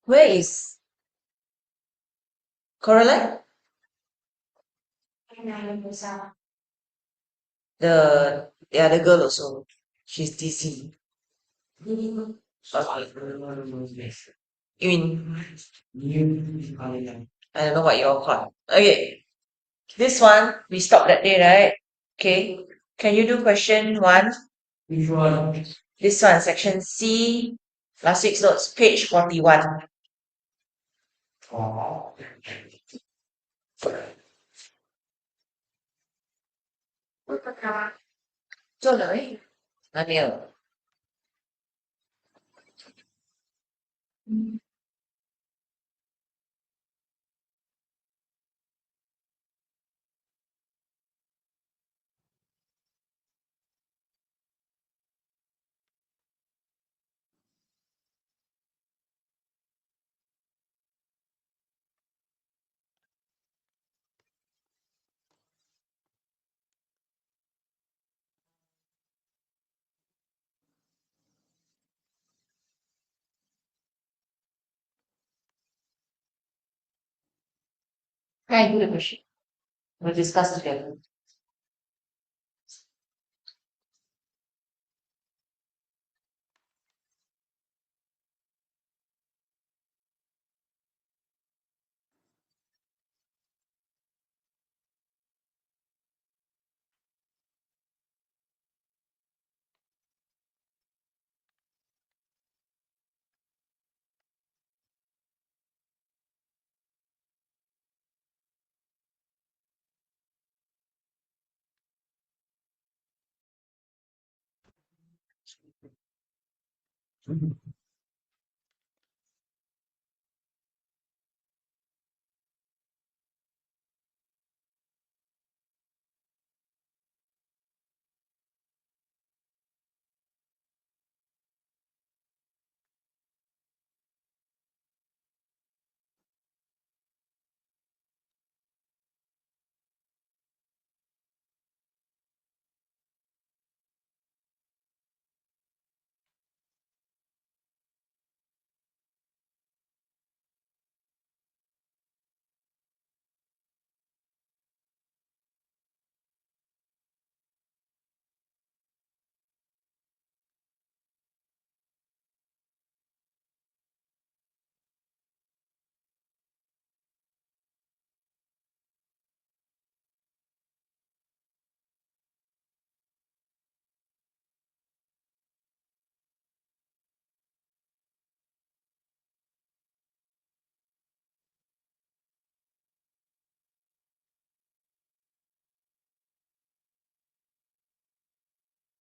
Where is Coraline? The other girl also. She's DC. Okay. I don't know what you all call. Okay. This one, we stopped that day, right? Okay. Can you do question one? Which one? This one, section C, last week's notes, page 41. Oh. 做了诶，还没有。Can I do the question? We'll discuss together.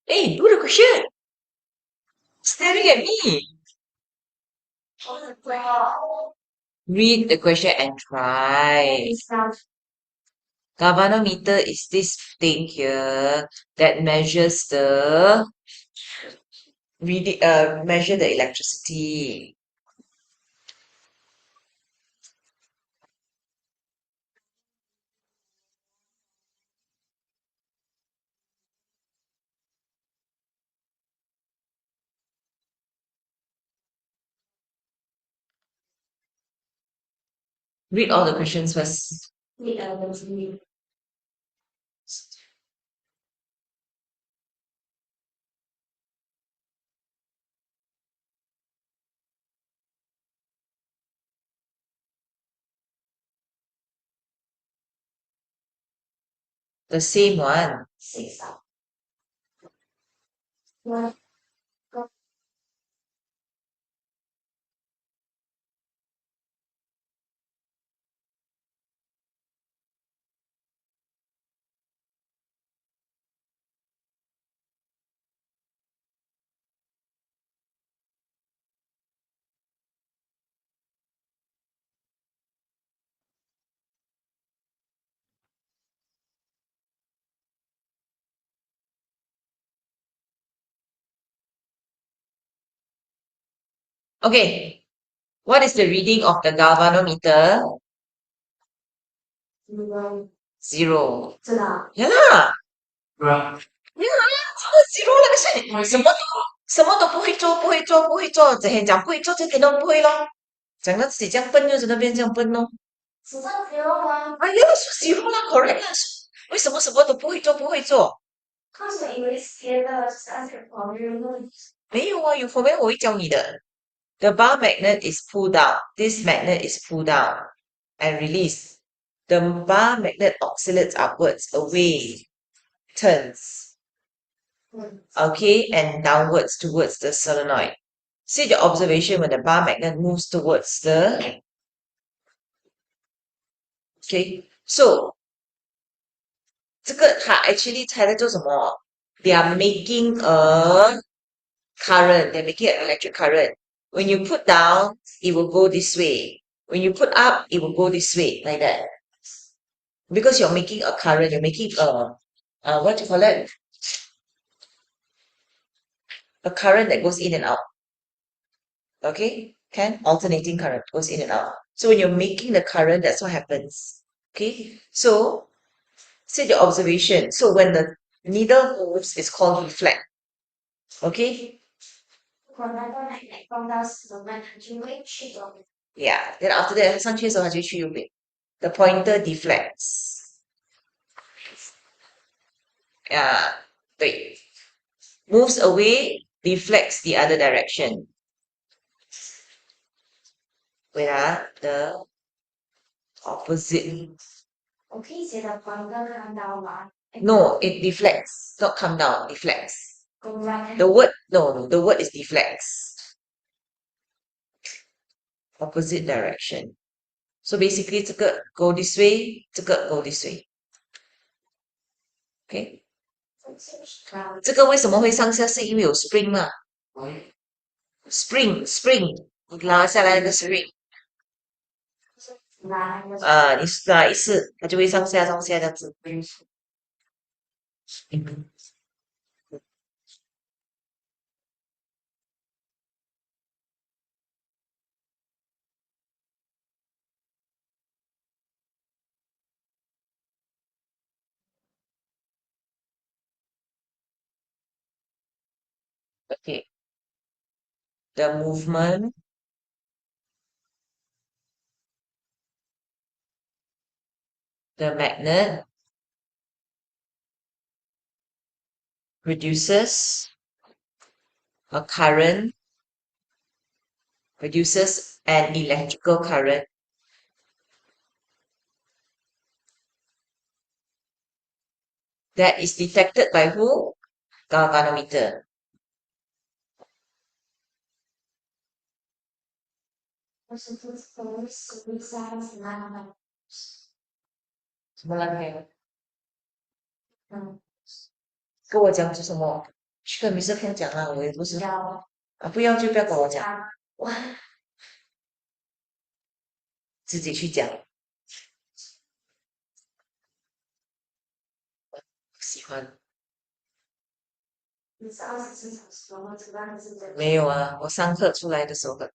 Hey, do the question. Staring at me. Read the question and try. Galvanometer is this thing here that measures the measure the electricity. Read all the questions first. The same one. Okay. What is the reading of the galvanometer? Zero. Yeah lah. Zero 了，可是什么都不会做，不会做，不会做，整天讲不会做，这点都不会咯。讲到自己这样笨，又在那边这样笨哦。史上只有吗？哎呀，说喜欢啦，correct 啦，为什么什么都不会做，不会做？他是以为写的是按照广义论，没有啊，有后面我会教你的。The bar magnet is pulled down. This magnet is pulled down and released. The bar magnet oscillates upwards, away, turns, 嗯，okay, and downwards towards the solenoid. See the observation when the bar magnet moves towards the, okay, so 这个它 actually 猜在做什么？They are making a current. They're making an electric current. When you put down, it will go this way. When you put up, it will go this way, like that. Because you're making a current, you're making what do you call it? A current that goes in and out. Okay? Can alternating current goes in and out. So when you're making the current, that's what happens. Okay? So say the observation. So when the needle moves, it's called reflect. Okay? 我来到奶奶放到死了，就会去的。Yeah. Then after that, 上去的时候它就去右边. The pointer deflects. Yeah. 对. Moves away, deflects the other direction. Wait, the opposite. 我可以写的黄哥看到吗 No, it deflects, not come down, deflects. ？Go right The word, no, the word is deflects. Opposite direction. So basically, 这个 go this way, 这个 go this way. Okay? 这个为什么会上下？是因为有 spring 嘛？spring，你拉下来那个 spring，你拉一次，它就会上下上下这样子。Okay. The movement, the magnet reduces a current, produces an electrical current that is detected by who? Galvanometer. 什么烂片？跟我讲是什么？去跟 Mr. Peng 讲啊，我也不是不要就不要跟我讲，自己去讲。喜欢没有啊？我上课出来的时候的。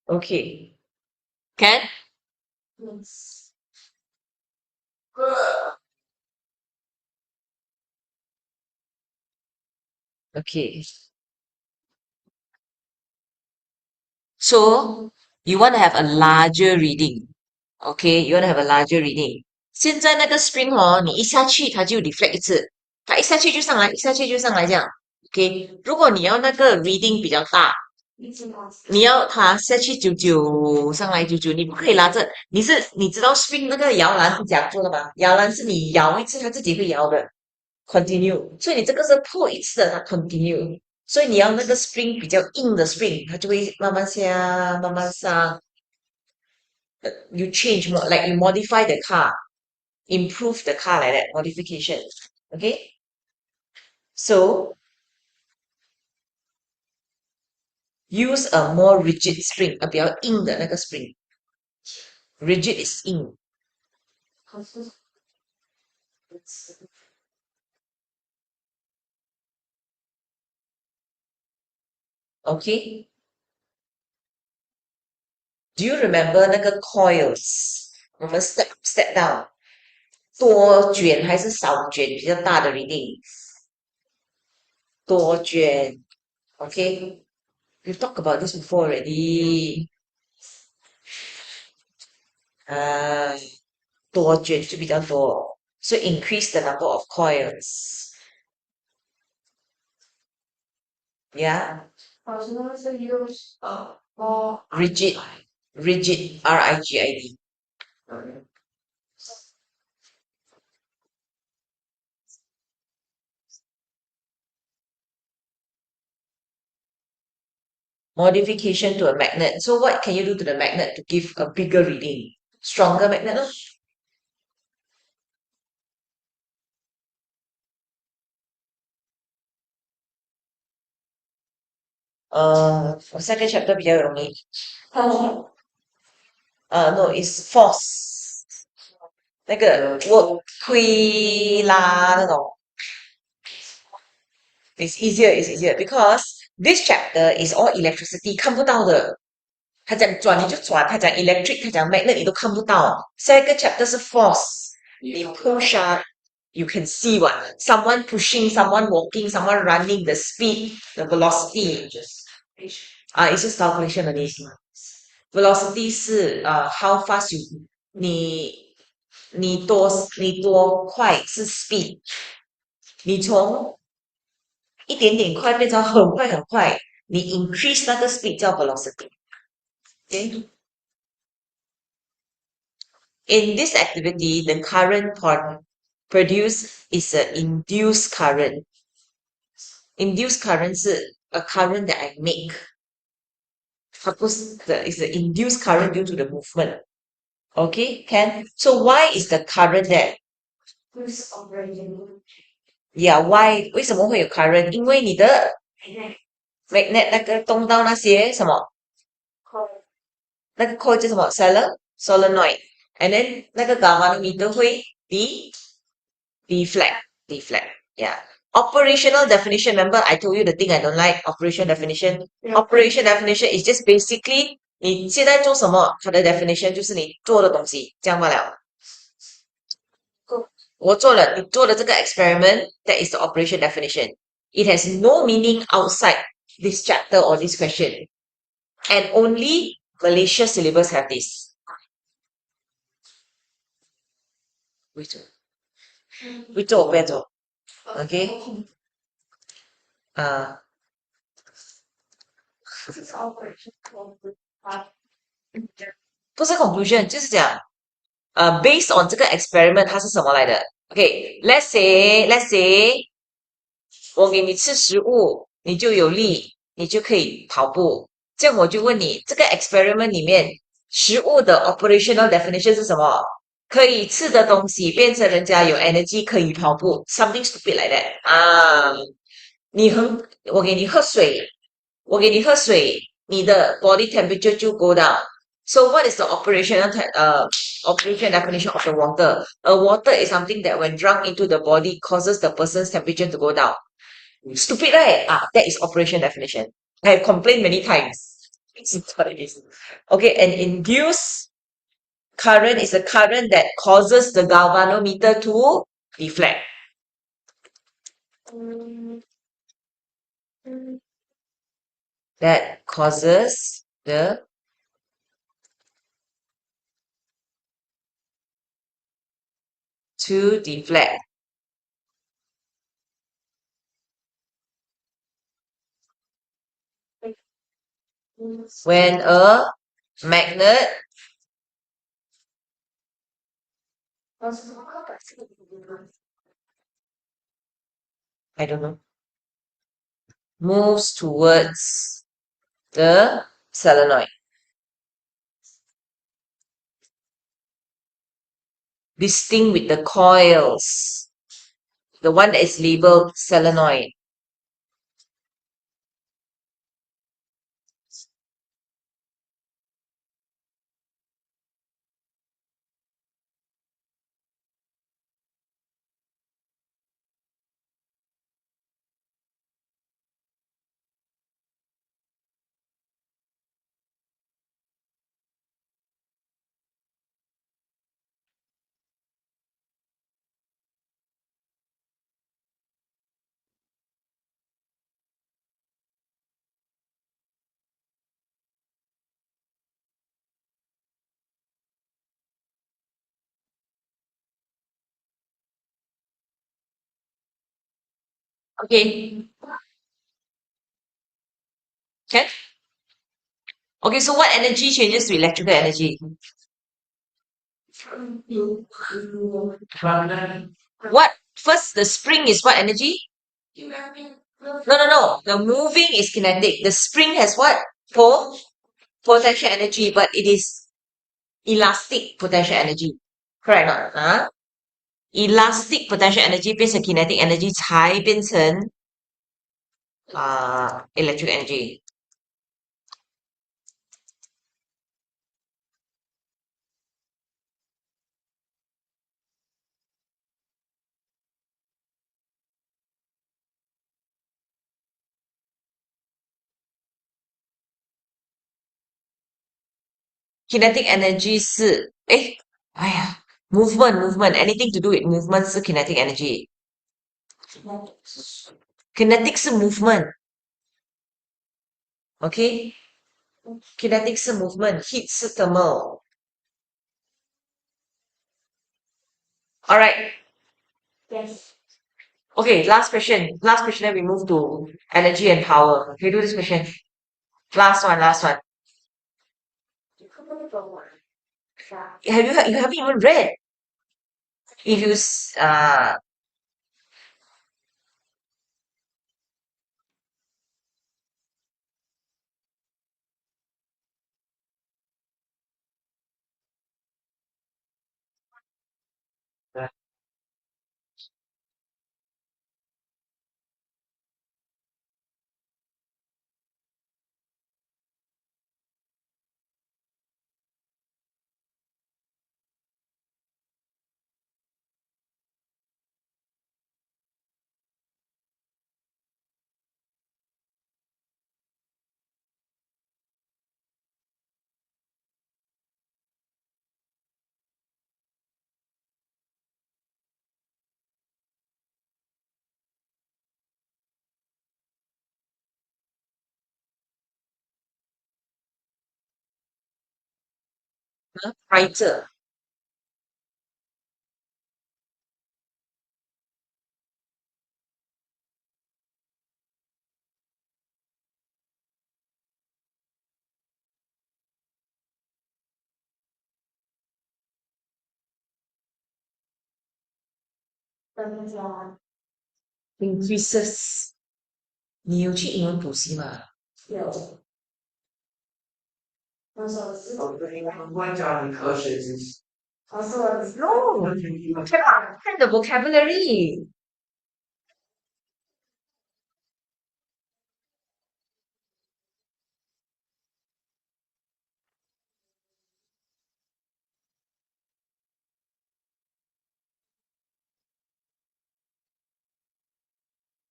Okay. Can? Okay. So you want to have a larger reading. Okay, you want to have a larger reading. 现在那个 spring 哦，你一下去它就 deflect 一次，它一下去就上来，一下去就上来这样。OK，如果你要那个 reading 比较大，你要它下去久久，上来久久，你不可以拉着。你知道 spring 那个摇篮是怎样做的吗？摇篮是你摇一次，它自己会摇的，continue。所以你这个是 pull 一次的，它 continue。所以你要那个 spring 比较硬的 spring，它就会慢慢下，慢慢上。You change more, like you modify the car, improve the car like that, modification. Okay? So use a more rigid spring, 比较硬的那个 spring. Rigid is 硬 Okay. Do you remember 那个 coils？我们 step down，多卷还是少卷比较大的 reading？多卷。Okay. We talked about this before already. 啊，多卷就比较多。So increase the number of coils. Yeah. Rigid. Rigid. RIGID. Modification to a magnet. So what can you do to the magnet to give a bigger reading? Stronger magnet? No? For second chapter 比较容易。No, it's force. 那个 work 推拉那种 it's easier because this chapter is all electricity 看不到的。他讲转你就转，他讲 electric，他讲 magnet 你都看不到。下一个 chapter 是 force，你 push 啊，you can see what someone pushing, someone walking, someone running, the speed, the velocity。it's just calculation 的意思。velocity 是how fast you 你你多快是 speed，你从一点点快变成很快很快，你 increase 那个 speed 叫 velocity。Okay? In this activity, the current produced is an induced current. Induced current 是 a current that I make. 它不是 is the induced current due to the movement. Okay, can. So why is the current there? Yeah, why? 为什么会有 current? 因为你的 magnet 那个 coil 叫什么 solenoid, and then 那个 galvanometer 会 deflect. Yeah. Operational definition. Remember, I told you the thing I don't like. Operation definition. Operation definition is just basically 你现在做什么，它的 definition 就是你做的东西，这样罢了。我做了，你做的这个 experiment, that is the operation definition. It has no meaning outside this chapter or this question. And only Malaysia syllabus have this. 会做，我不要做。Okay? 啊、不是 conclusion，就是讲based on 这个 experiment 它是什么来的？Okay, let's say 我给你吃食物，你就有力，你就可以跑步。这样我就问你，这个 experiment 里面食物的 operational definition 是什么？可以吃的东西变成人家有 energy 可以跑步，something stupid like that 我给你喝水，你的 body temperature 就 go down。So what is the operation definition of the water? A water is something that when drunk into the body causes the person's temperature to go down. Stupid, right? That is operation definition. I have complained many times. This is what it is. Okay, an induced current is a current that causes the galvanometer to deflect. That causes the to deflect. When a magnet I don't know moves towards the solenoid. This thing with the coils, the one that is labeled solenoid. Okay, can? Okay, so what energy changes to electrical energy? What? First, the spring is what energy? No, no, no. The moving is kinetic. The spring has what? Potential energy, but it is elastic potential energy. Correct or not? Huh? Elastic potential energy 变成 kinetic energy 才变成electric energy. Kinetic energy 是movement anything to do with movement 是 kinetic energy. Kinetic 是 movement, okay? Kinetic 是 movement, heat 是 thermal. Alright, Yes. okay, last question. Last question, then we move to energy and power. Okay, do this question. Last one, last one. You haven't even read. If you writer. Increases. 你有去英文补习吗？No, cannot find the vocabulary.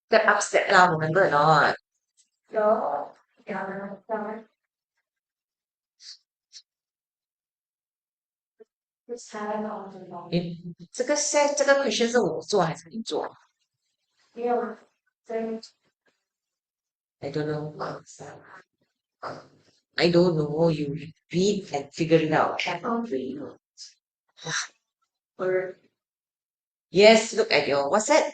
Step up, step down, remember or not?这个 question 是我做还是你做？ I don't know. I don't know. You read and figure it out. Yes, look at your what's that?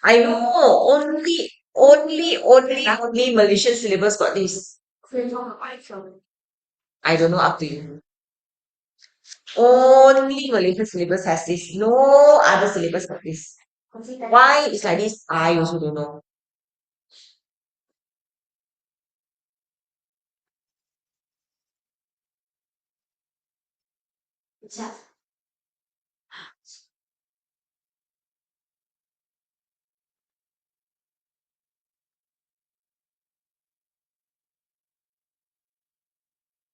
I know. Only Malaysian syllabus got this. I don't know. Up to you. Only Malaysian syllabus has this. No other syllabus got this. Why it's like this? I also don't know. Yeah.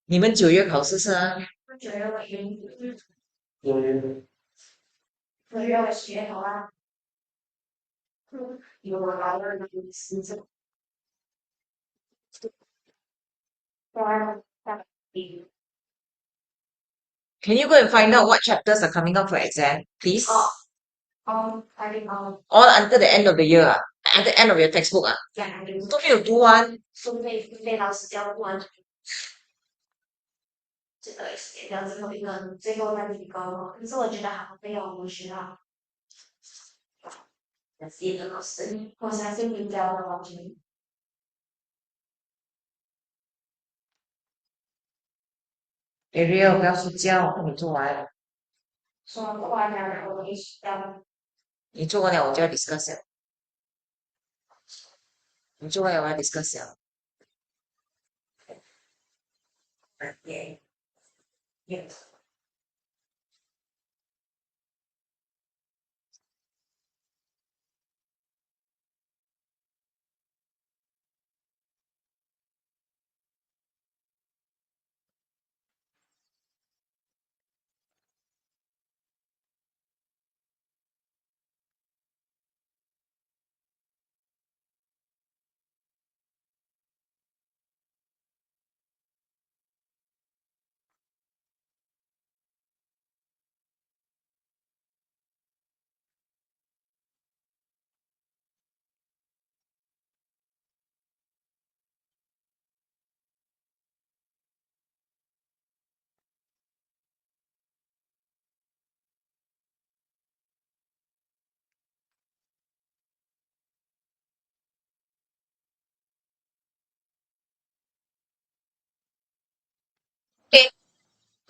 你们9月考试是啊？Can you go and find out what chapters are coming up for exam, please? All until the end of the year at the end of your textbook 都没有读完。这个写掉最后一个最后那几个，可是我觉得好没有我学到。是的，老师，我相信你教的完全。Ariel 不要睡觉，你做完，说话呢，我意识到，你做完了我就要 discuss 了，你做完了我要 discuss 了。耶耶。Okay,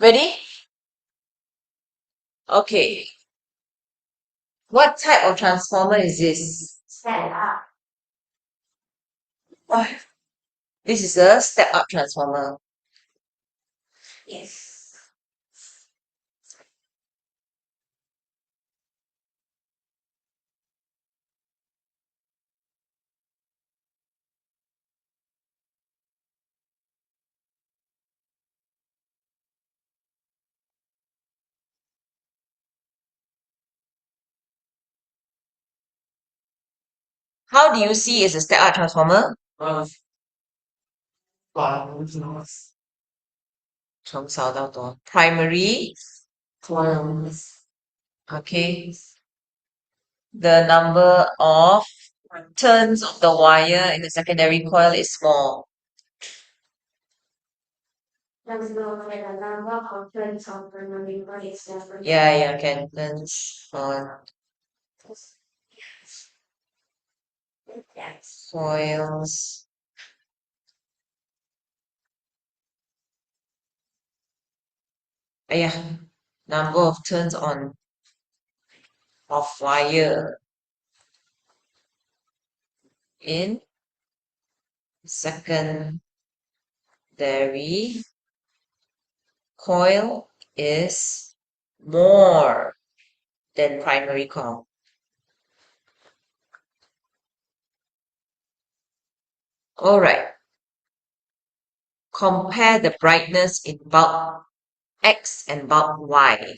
ready? Okay. What type of transformer is this? Stand up. Oh, this is a step-up transformer. Yes. How do you see it's a step-up transformer? 从少到多 primary, okay. The number of turns of the wire in the secondary coil is small. Let's go for the number of turns of the number is different. Yeah, can turns on Yes. coils. Number of turns on of wire in secondary coil is more than primary coil. All right. Compare the brightness in bulb X and bulb Y.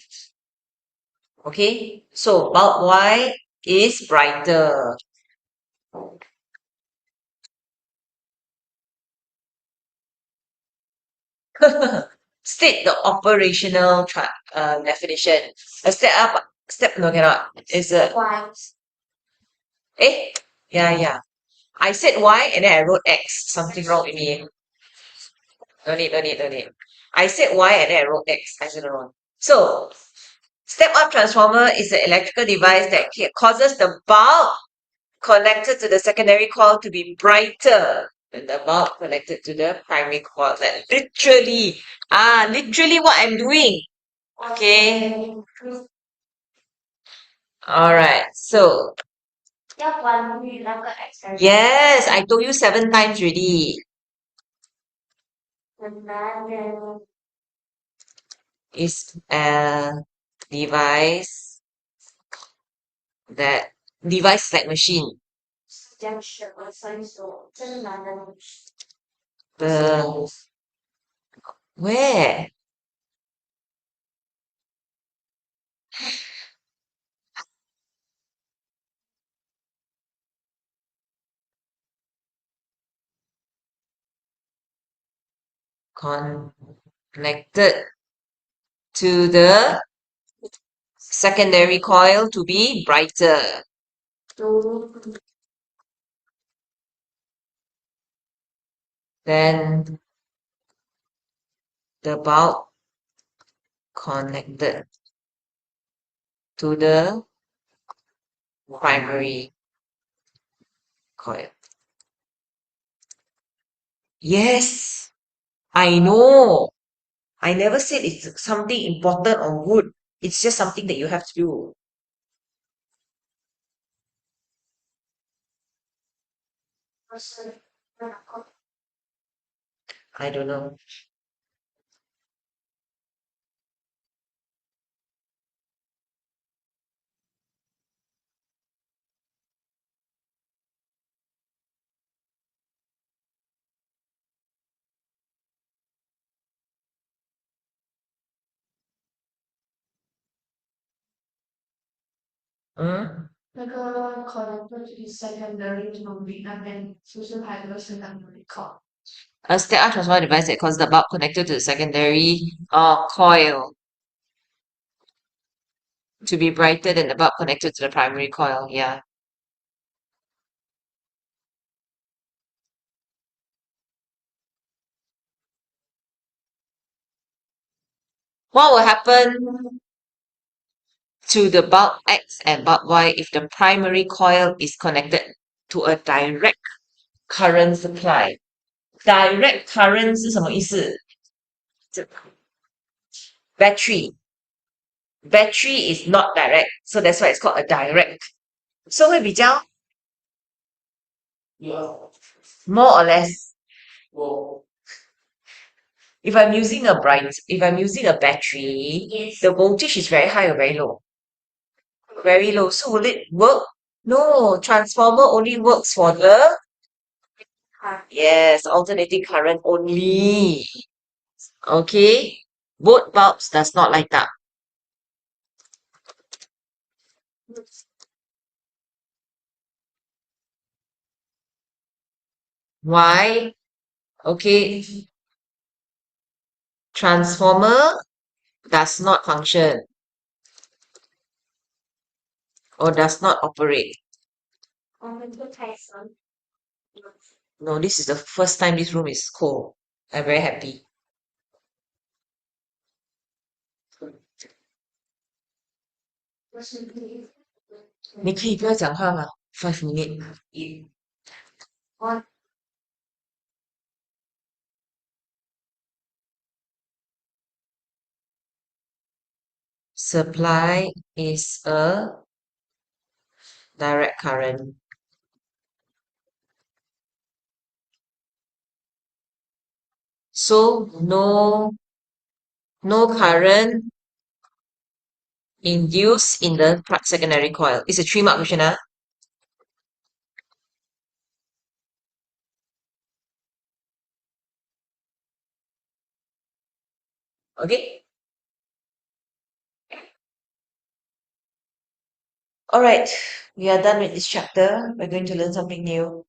Okay, so bulb Y is brighter. State the operational definition. A no cannot. Is a, White. eh, yeah. I said Y and then I wrote X. Something wrong with me. No need. I said Y and then I wrote X. I said wrong. So, step-up transformer is an electrical device that causes the bulb connected to the secondary coil to be brighter than the bulb connected to the primary coil. That literally what I'm doing. Okay. All right. So, Step one, we love the exercise. yes, I told you 7 times already. And then Is a device device like machine. junction or so 真难的 The where? Connected to the secondary coil to be brighter. to Then the bulb connected to the primary. coil. Yes, I know. I never said it's something important or good. It's just something that you have to do. person, I don't know. Hmm? 那个 connected to the secondary to be and 就是还有个是 call. A step-up transformer device that causes the bulb connected to the secondary coil to be brighter than the bulb connected to the primary coil. Yeah. What will happen to the bulb X and bulb Y if the primary coil is connected to a direct current supply? Direct current 是什么意思？Battery. Battery is not direct, so that's why it's called a direct. So 会比较 more or less. If I'm using a battery, Yes. the voltage is very high or very low? Very low. So will it work? No, transformer only works for the yes, alternating current only. Okay. Both bulbs does not light up. Why? Okay. Transformer does not function or does not operate. On the Tyson. No, this is the first time this room is cold. I'm very happy. Person 你可以不要讲话吗？ 5 minutes. on Supply is a direct current. So no current induced in the secondary coil. It's a 3-mark question. Okay. All right. We are done with this chapter. We're going to learn something new.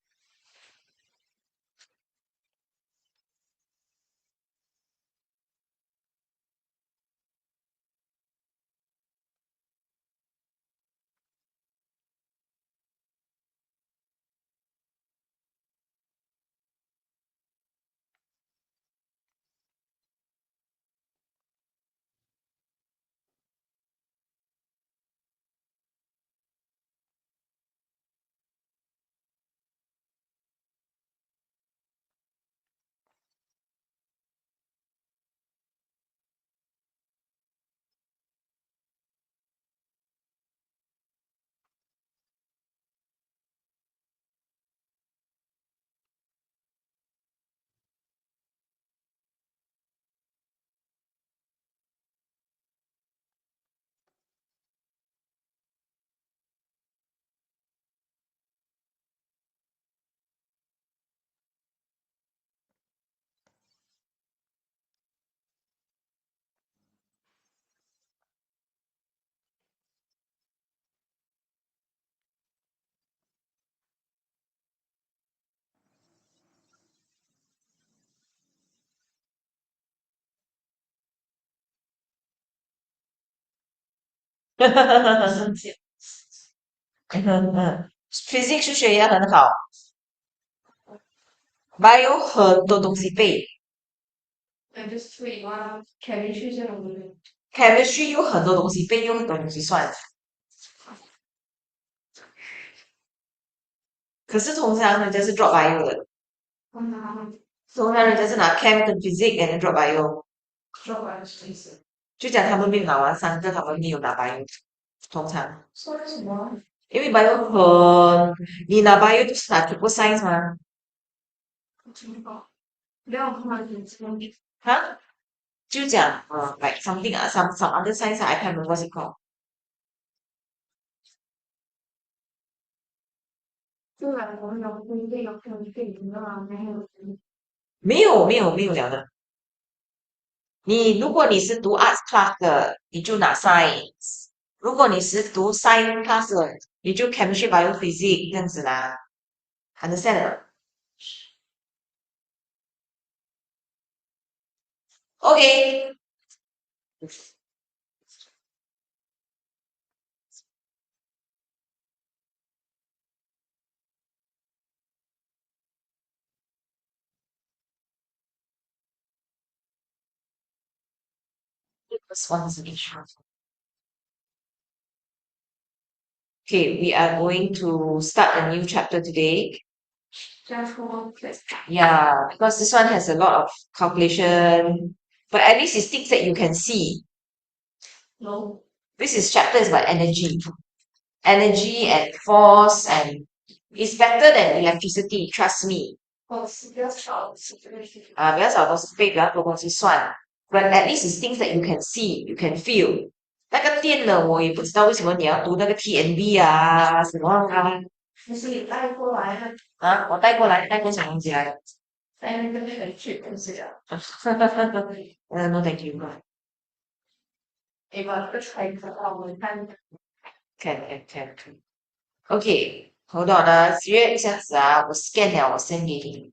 Physics 数学也很好 Bio 很多东西背 I just tweet one chemistry 这种的 Chemistry 又很多东西背又很多东西算可是通常人家是 drop bio 的，通常人家是拿 chem 跟 physics and then drop bio，说白了什么意思？就讲他们没有拿完3个，他们没有拿 bio，通常。说的什么？因为 bio 你拿 bio 就是拿 triple science 吗？我知不道。不要看到眼睛。哈？就讲like something some other science I can't remember what's it called。对啊，我们有规定有可能可以的嘛，没有。没有了的。如果你是读 arts class 的，你就拿 science；如果你是读 science class 的，你就 chemistry、bio、physics 这样子啦。understand 了 ？OK。This one is an issue. Okay, we are going to start a new chapter today. 加说 Yeah, because this one has a lot of calculation, but at least it's things that you can see. no， This is chapter is about energy and force, and it's better than electricity. Trust me. 哦，是比较少，是这个是。比较少都是背比较多东西算，but at least it's things that you can see, you can feel。那个电呢，我也不知道为什么你要读那个 TNB 啊，什么啊？不是你带过来的，我带过来，带过什么东西来？带那个程序东西啊。No thank you。你把这个锤子让我们看。can。OK，hold on 啊，约一下子啊，我 scan 了，我 send 给你。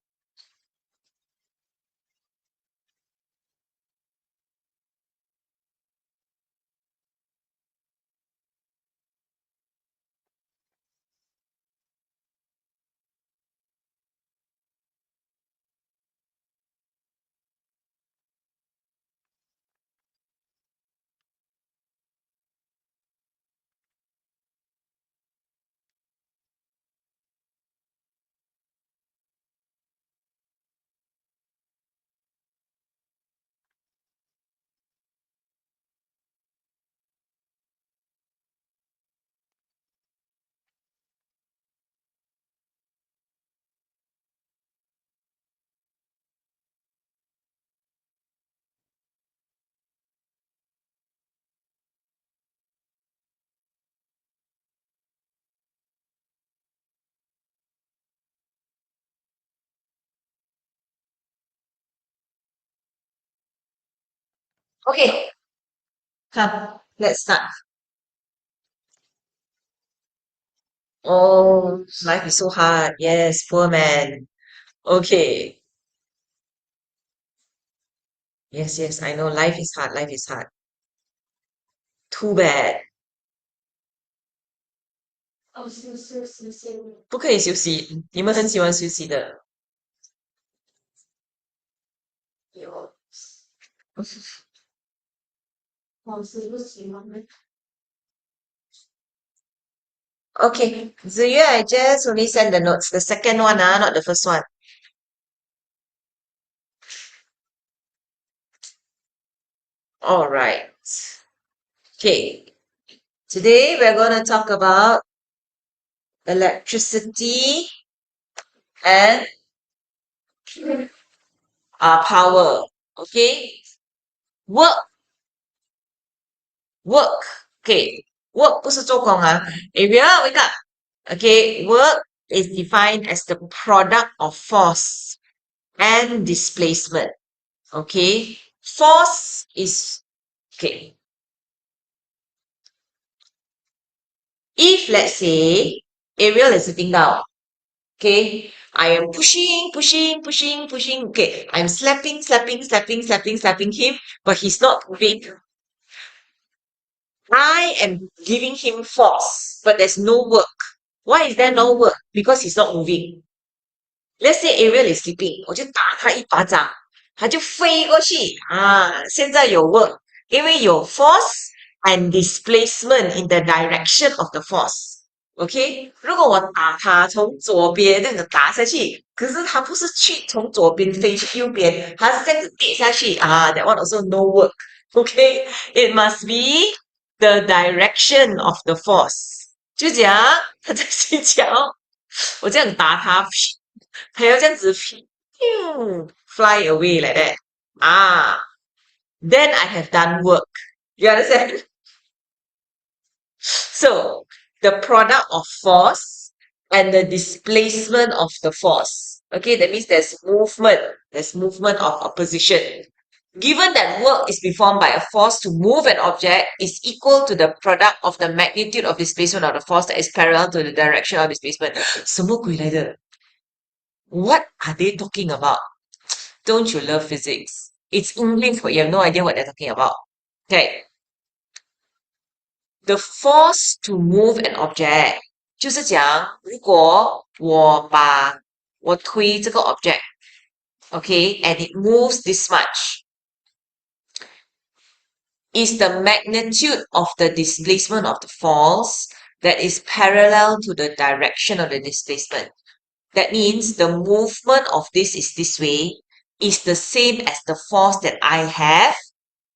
OK， come let's start。Oh, life is so hard. Yes, poor man. Okay. Yes, I know life is hard. Life is hard. Too bad. 哦，是，不可以休息，你们很喜欢休息的。有，我是不喜欢的。Okay, Ziyue, I just only send the notes. The second one, not the first one. All right. Okay. Today we're going to talk about electricity and power. Okay. Work, work. Okay. Work 不是做工啊。Area, wake up. Okay. Work is defined as the product of force and displacement. Okay. Force is, okay. If let's say Ariel is sitting down, okay, I am pushing. Okay, I'm slapping him, but he's not moving. I am giving him force, but there's no work. Why is there no work? Because he's not moving. Let's say Ariel is sleeping，我就打他一巴掌，他就飞过去啊。现在有 work，因为有 force and displacement in the direction of the force。OK，如果我打它从左边这样子打下去，可是它不是从左边飞去右边，它是这样子跌下去啊。That one also no work. OK, it must be the direction of the force。就讲它在睡觉，我这样打它，它要这样子fly away like that。啊，then I have done work. You understand? So the product of force and the displacement of the force. Okay, that means there's movement of opposition. Given that work is performed by a force to move an object is equal to the product of the magnitude of displacement of the force that is parallel to the direction of displacement. 什么鬼来的? What are they talking about? Don't you love physics? It's English, but you have no idea what they're talking about. Okay, the force to move an object 就是讲，如果我推这个 object, okay, and it moves this much, is the magnitude of the displacement of the force that is parallel to the direction of the displacement. That means the movement of this is this way is the same as the force that I have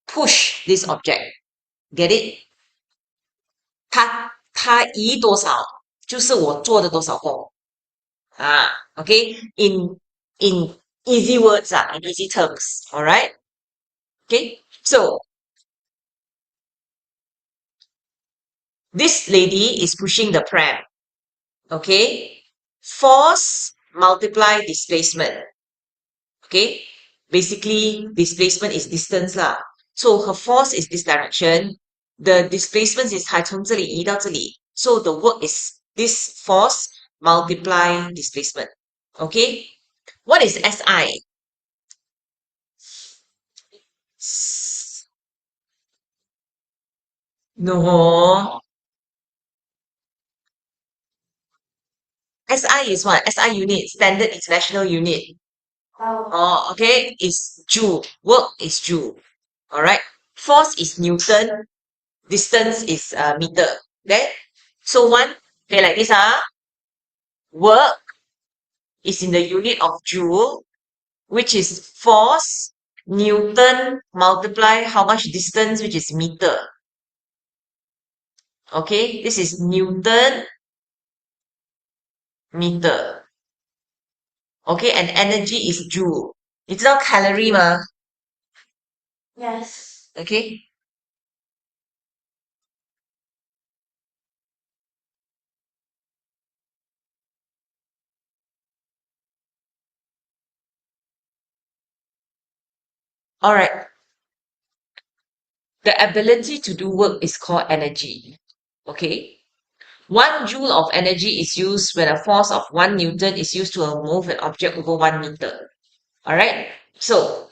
pushed this object. Get it? 它移多少，就是我做的多少功。Okay, in easy words, in easy terms, all right? Okay, so this lady is pushing the pram. Okay, force multiply displacement. Okay, basically displacement is distance lah. So her force is this direction. The displacement is 从这里移到这里. So the work is this force multiply displacement. Okay, what is SI? No. SI is what? SI unit, Standard International Unit. Oh, okay, is Joule. Work is Joule. All right. Force is Newton. Distance is meter. Okay. So one, okay, like this, work is in the unit of Joule, which is force, Newton multiply how much distance, which is meter. Okay, this is Newton meter. Okay, and energy is Joule. 你知道 calorie 吗？ Yes. Okay. All right. The ability to do work is called energy. Okay. 1 joule of energy is used when a force of 1 Newton is used to move an object over 1 meter. All right. So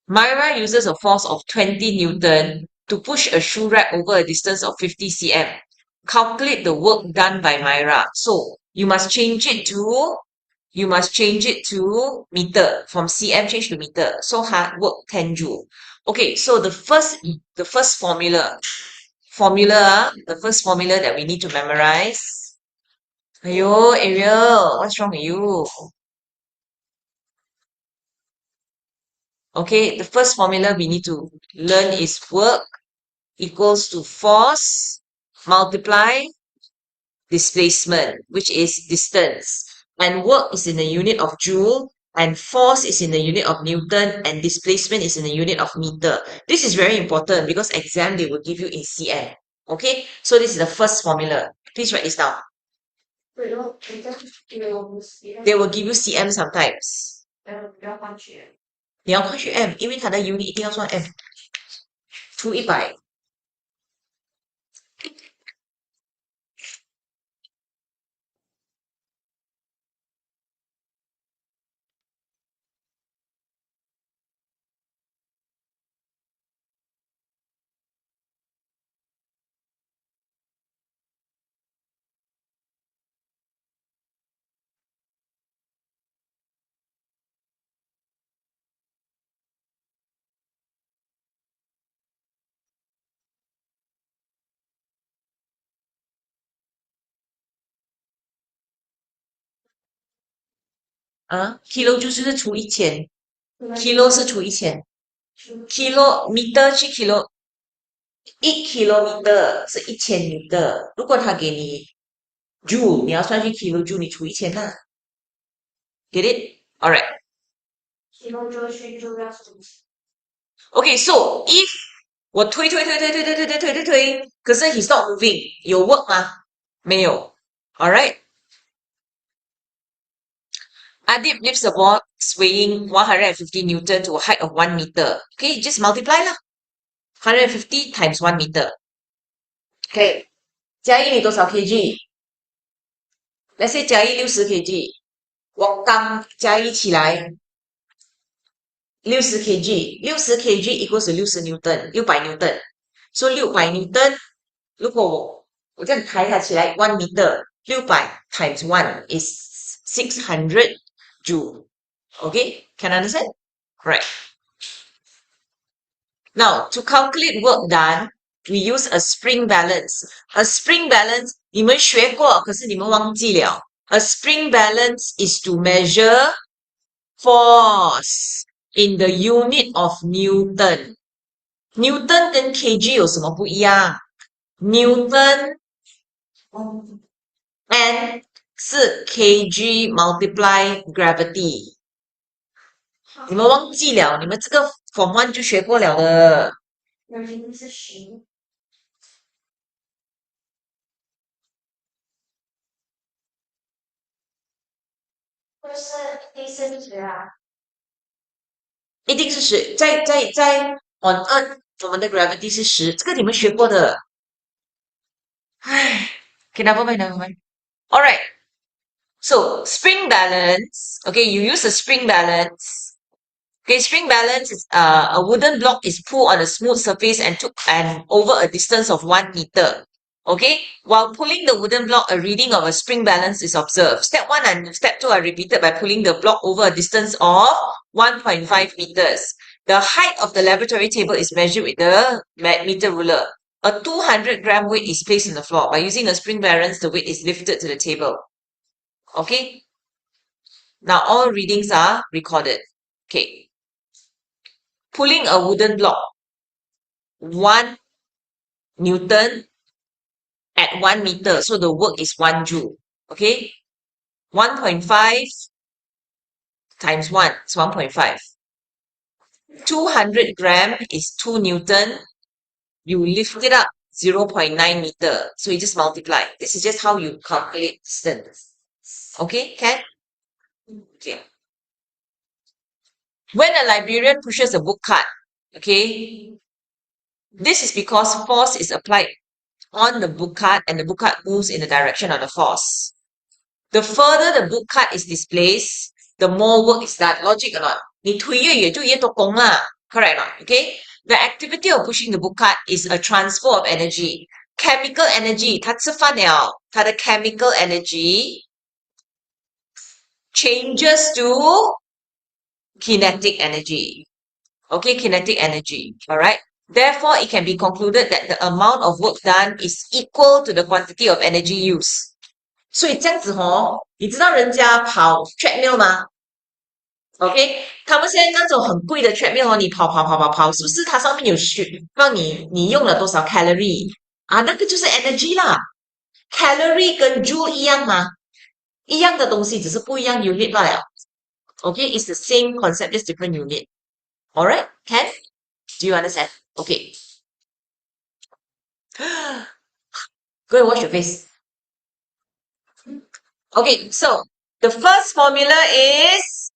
Myra uses a force of 20 Newton to push a shoe rack over a distance of 50 cm. Calculate the work done by Myra. So you must change it to meter. From cm change to meter. So hard work 10 joule. Okay, so the first formula, the first formula that we need to memorize. Ayo, Ariel, what's wrong with you? Okay, the first formula we need to learn is work equals to force multiply displacement, which is distance. And work is in the unit of joule, and force is in the unit of Newton, and displacement is in the unit of meter. This is very important because exam they will give you in cm. Okay, so this is the first formula. Please write this down. They will give you cm sometimes. 你要换去 m， 因为它的 unit 一定要算 m， 除100。kilojoule 就是除1000 ，kilo 是除1000 ，kilometer 去 1 kilometer 是1000 meter。如果他给你 joule，你要算去 kilojoule，你除1000啦。Get it? Alright. kilojoule Okay, so if 我推，可是 he's not moving，有 work 吗？没有。Alright. Adib lifts a ball weighing 150 Newton to a height of 1 meter. Okay, just multiply lah. 150 times 1 meter. Okay. 嘉义你多少 kg？Let's say 嘉义60 kg，我刚嘉义起来60 kg，60 kg equals to 60 Newton，600 Newton。So 600 Newton，如果我这样抬它起来1 meter，600 times 1 is 600 joule. Okay, can understand? Right. Now, to calculate work done, we use a spring balance. A spring balance, 你们学过，可是你们忘记了。A spring balance is to measure force in the unit of Newton. Newton 跟 kg 有什么不一样？Newton N 是 kg multiply gravity。你们忘记了，你们这个 Form 1就学过了的。gravity 是10，或是第四值啊？一定是10，在 on Earth 我们的 gravity 是10，这个你们学过的。唉，okay, never mind. Alright, so spring balance. Okay, you use a spring balance. Okay, spring balance is a wooden block is pulled on a smooth surface and over a distance of 1 meter. Okay, while pulling the wooden block, a reading of a spring balance is observed. Step 1 and step 2 are repeated by pulling the block over a distance of 1.5 meters. The height of the laboratory table is measured with the meter ruler. A 200-gram weight is placed on the floor. By using a spring balance, the weight is lifted to the table. Okay. Now all readings are recorded. Okay. Pulling a wooden block, 1 Newton at 1 meter. So the work is 1 joule. Okay. 1.5 times 1 is 1.5. 200 gram is 2 Newton. You lift it up 0.9 meter. So you just multiply. This is just how you calculate distance. Okay, Ken? Okay. When a librarian pushes a book cart, okay, this is because force is applied on the book cart and the book cart moves in the direction of the force. The further the book cart is displaced, the more work is done. Logic or not? 你推越远就越多功啦 Correct or not? Okay? The activity of pushing the book cart is a transfer of energy. Chemical energy, 它吃饭了，它的 chemical energy changes to kinetic energy. Okay, kinetic energy. Alright? Therefore, it can be concluded that the amount of work done is equal to the quantity of energy used. 所以这样子你知道人家跑 treadmill 吗？ OK， 他们现在那种很贵的 treadmill 你跑，是不是它上面有让你用了多少 calorie 啊？那个就是 energy 啦。calorie 跟 joule 一样吗？一样的东西，只是不一样 unit 罢了。OK, it's the same concept, just different unit. Alright, Ken? Do you understand? Okay. Go and wash your face. Okay, so the first formula is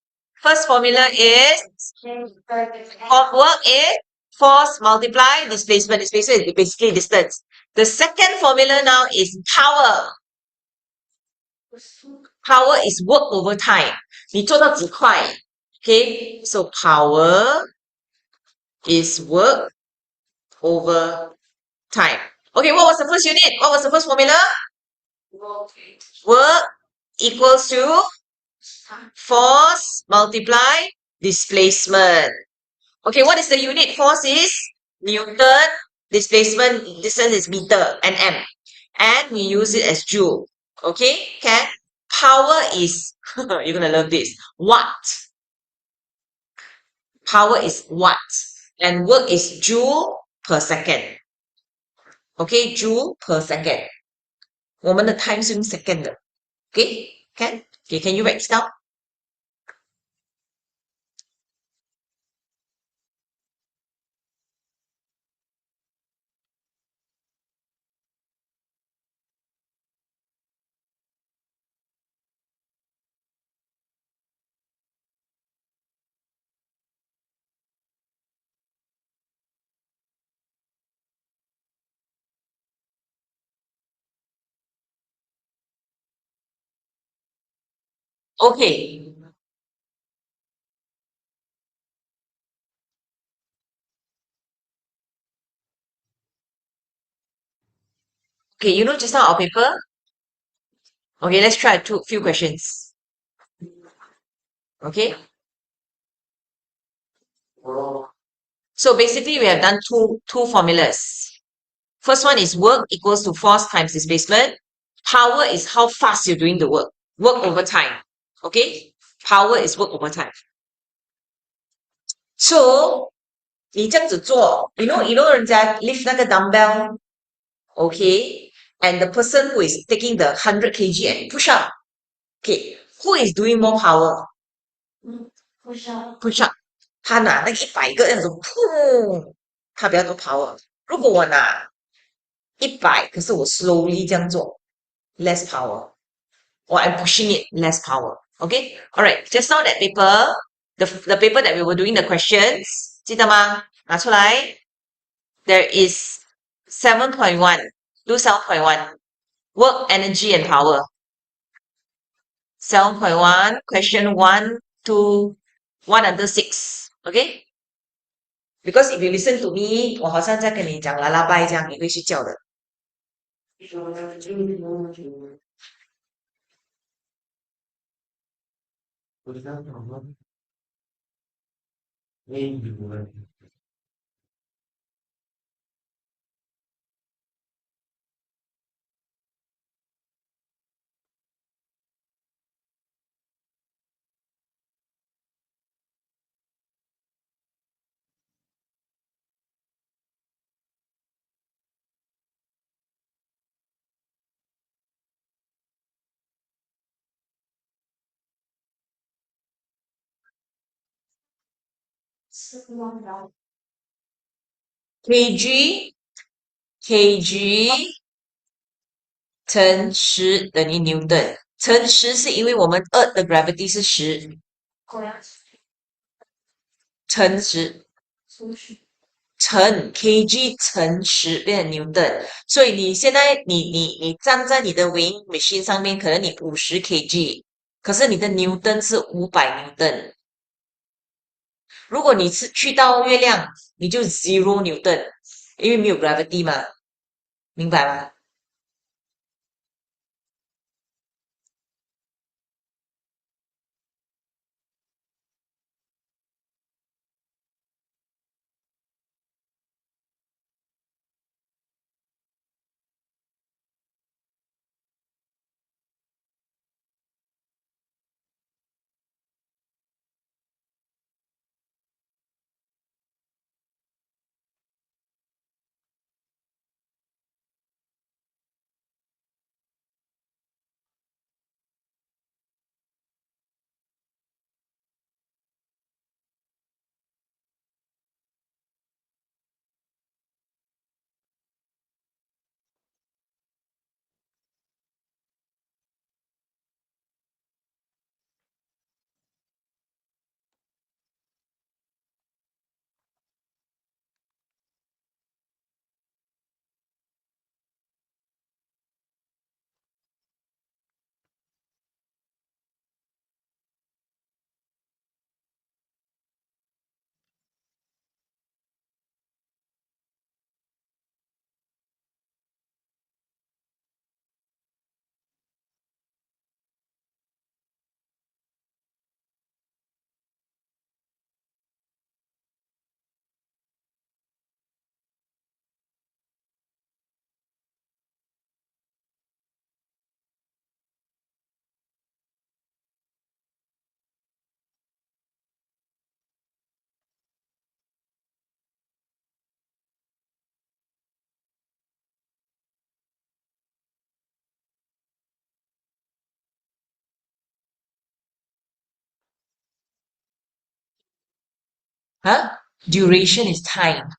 of work is force multiply displacement. Displacement is basically distance. The second formula now is power. Power is work over time. 你做到几块 Okay, so power is work over time. Okay, what was the first unit? What was the first formula? Work equals to force multiply displacement. Okay, what is the unit? Force is Newton, displacement distance is meter and m. And we use it as joule. Okay, Power is, you're gonna love this, watt. Power is watt. And work is joule per second. Okay, joule per second. 我们的 time 是用 second 的。Okay, can you write this down? Okay. Okay, you know just now our paper? Okay, let's try few questions. Okay. So basically we have done two formulas. First one is work equals to force times displacement. Power is how fast you're doing the work. Work over time. Okay? Power is work over time. So 你这样子做 you know 人家 lift 那个 dumbbell, okay, and the person who is taking the 100 kg and push up, okay, who is doing more power? push up Push up. 他拿那个100个这样子，砰，他比较多 power。如果我拿100，可是我 slowly 这样做，less power. Or I'm pushing it, less power. Okay? Alright, just now that paper, the paper that we were doing the questions, 记得吗？拿出来。There is 7.1. Do 7.1. Work, energy, and power. 7.1, question 1 to 1 until 6. Okay? Because if you listen to me, 我好像在跟你讲 lullaby 这样，你会去叫的。kg kg 乘10等于 Newton，乘10是因为我们 Earth 的 gravity 是10，乘10乘 kg 乘10变成 Newton，所以你现在你站在你的 weighing machine 上面，可能你50 kg，可是你的 Newton 是500 Newton。如果你是去到月亮，你就 zero Newton，因为没有 gravity 嘛，明白吗？ Huh? Duration is time.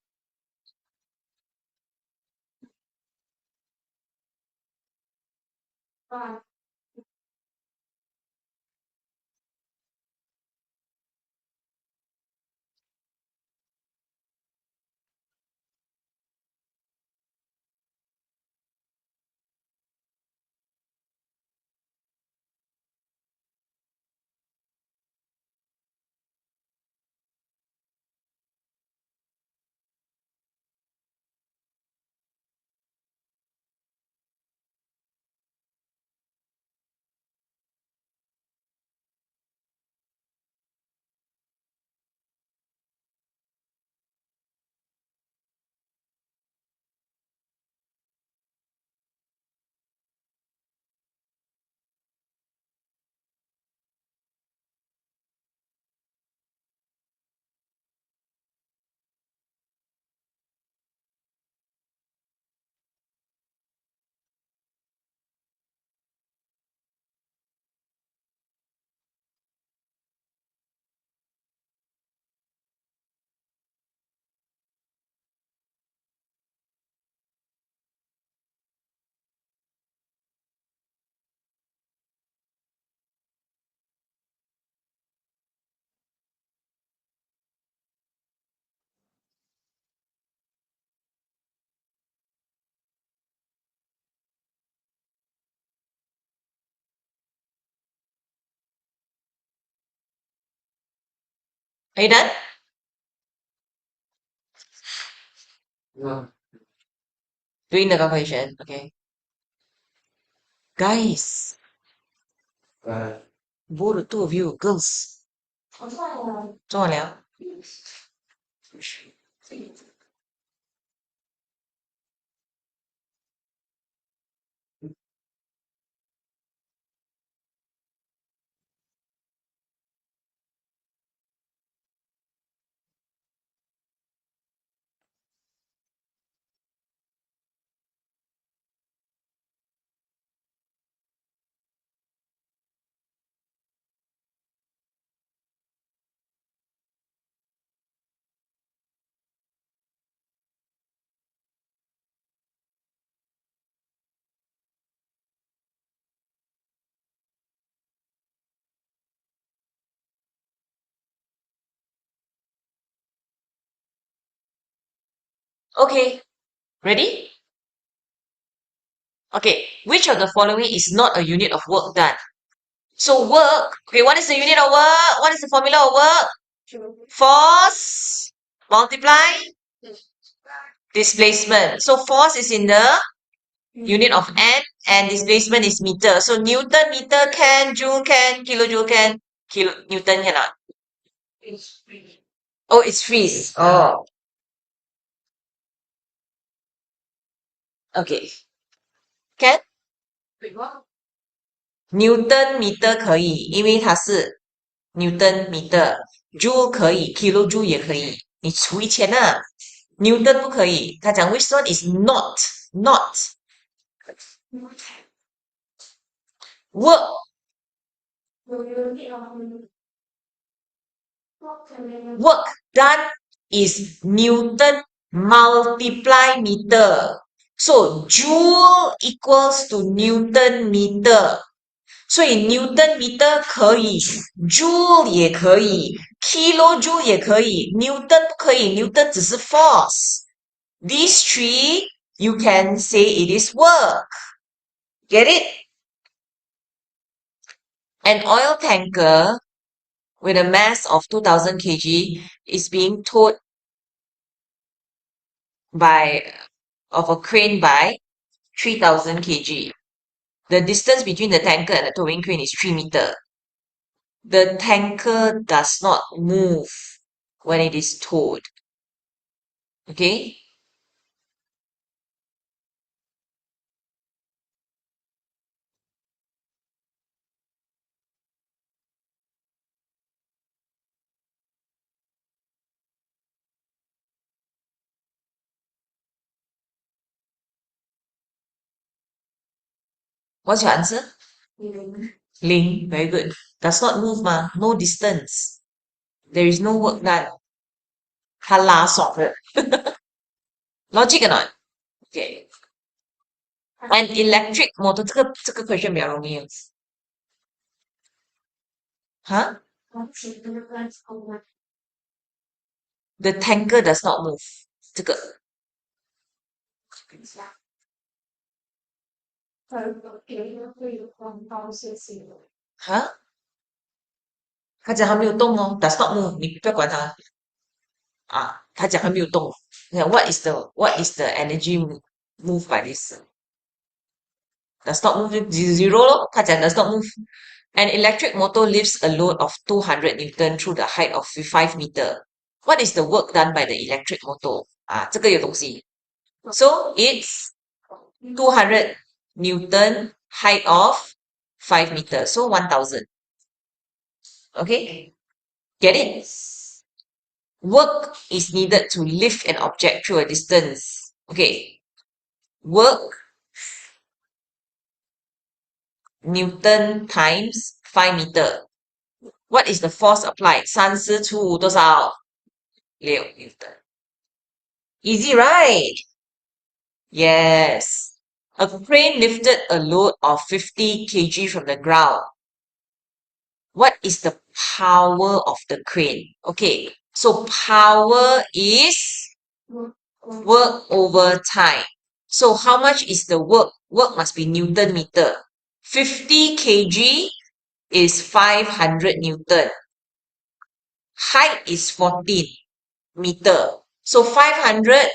Are you done? Doing the calculation. Okay. Guys, both the two of you, girls, 做完了。Okay, ready? Okay, which of the following is not a unit of work done? So work, okay, what is the unit of work? What is the formula of work? Force, multiply, displacement. So force is in the unit of N and displacement is meter. So Newton meter can, Joule can, kilojoule can, Newton cannot. Oh, it's freeze. Oh, okay. Can? Newton meter 可以，因为它是 Newton meter，Joule 可以，kilojoule 也可以，你除以钱啊。Newton 不可以，他讲 which one is not work work done is Newton multiply meter. So Joule equals to Newton meter. 所以 Newton meter 可以，Joule 也可以，kilojoule 也可以，Newton 不可以，Newton 只是 force. These three, you can say it is work. Get it? An oil tanker with a mass of 2000 kg is being towed of a crane by 3000 kg. The distance between the tanker and the towing crane is 3 meters. The tanker does not move when it is towed. Okay? What's your answer? Ling. Very good. Does not move, ma. No distance. There is no work done. Hala Logic or not? Okay. An electric motor 这个 question 比较容易 Huh? The tanker does not move. 这个 Huh? 他讲还没有动哦 does not move 你不要管他他讲还没有动 what is the energy move by this does not move zero 咯他讲 does not move an electric motor lifts a load of 200 Newton through the height of 5 meter what is the work done by the electric motor 这个有东西 so it's 200 Newton height of 5 meters so 1000 okay get it work is needed to lift an object through a distance okay work Newton times 5 meter what is the force applied 30除5多少6 Newton easy right yes a crane lifted a load of 50 kg from the ground what is the power of the crane okay so power is work over time so how much is the work work must be Newton meter 50 kg is 500 Newton height is 14 meter so 500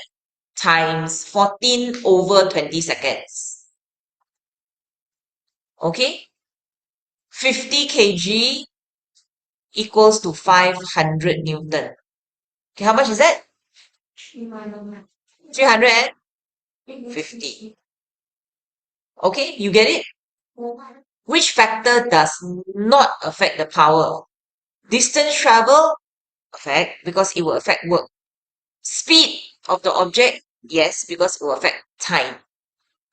times 14 over 20 seconds okay 50 kg equals to 500 Newton okay how much is that 350 okay you get it which factor does not affect the power distance travel affect because it will affect work speed of the object yes because it will affect time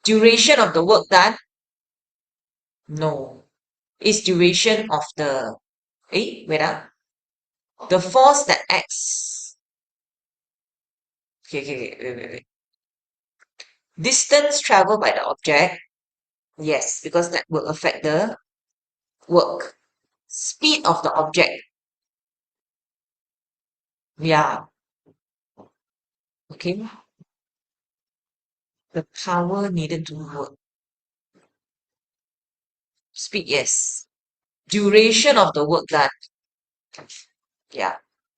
duration of the work done no it's duration of the the force that acts okay wait distance traveled by the object yes because that will affect the work speed of the object yeah okay the power needed to work speed yes duration of the work done yeah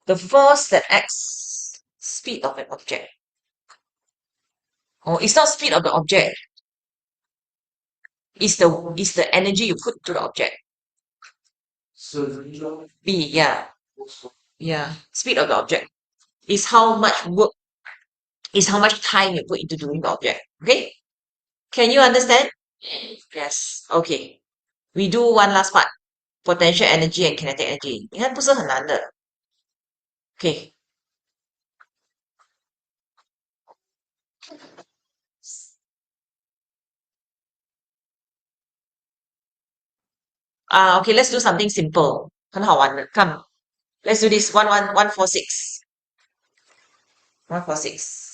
the force that acts speed of an object oh it's not speed of the object it's the energy you put to the object b yeah speed of the object is how much work is how much time you put into doing the object okay can you understand yes okay we do one last part potential energy and kinetic energy 你看不是很难的 okay okay let's do something simple 很好玩的 come let's do this 146 146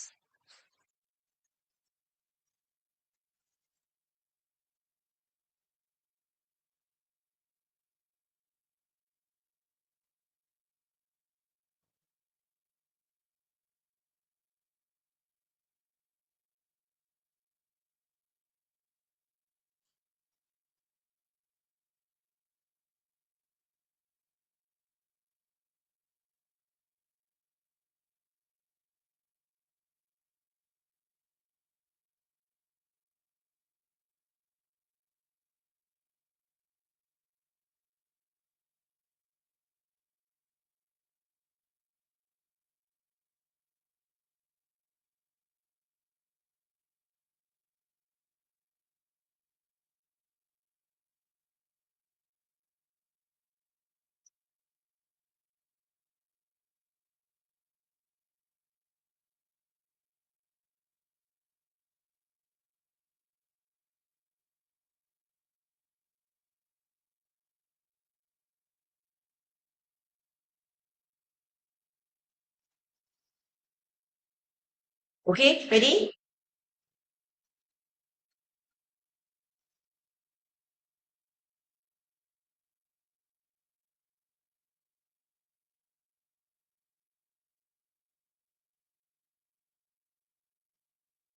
Okay, ready?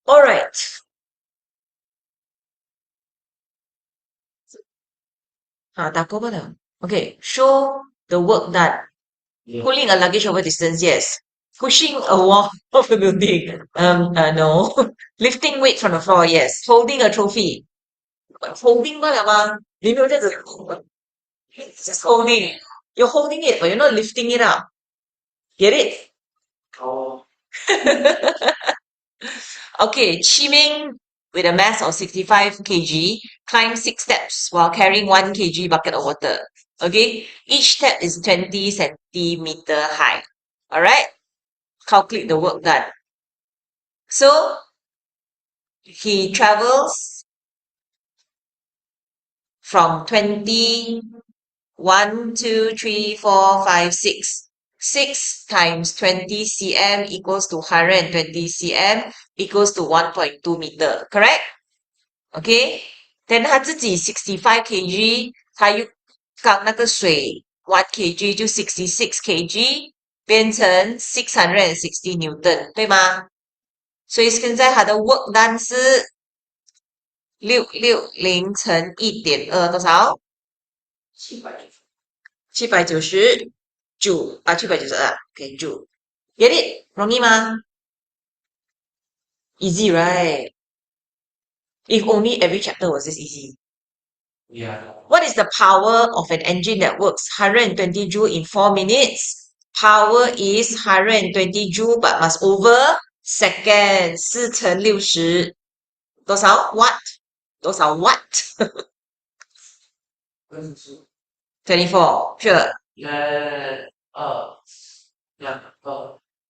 All right. Tako ba na? Okay, show the work done. Pulling a luggage over distance, yes. Pushing a wall of a building, no. Lifting weight from the floor, yes. Holding a trophy. Holding 罢了吗？你没有这样子 It's just holding. You're holding it, but you're not lifting it up. Get it? Okay, Chiming with a mass of 65 kg climbed 6 steps while carrying 1 kg bucket of water. Okay, each step is 20 centimeter high. All right, calculate the work done. So he travels from 20, 1, 2, 3, 4, 5, 6. 6 times 20 cm equals to 120 cm equals to 1.2 meter. Correct? Okay, then 他自己 65 kg，他又杠那个水 1 kg 就 66 kg，变成 660 Newton，对吗？所以现在他的 work done 是660乘1.2多少？790 792 ，OK 就 get it 容易吗？Easy right? If only every chapter was this easy. What is the power of an engine that works 120 joule in 4 minutes? Power is 120 joule but must over second 4乘60多少 watt 多少 watt 24 sure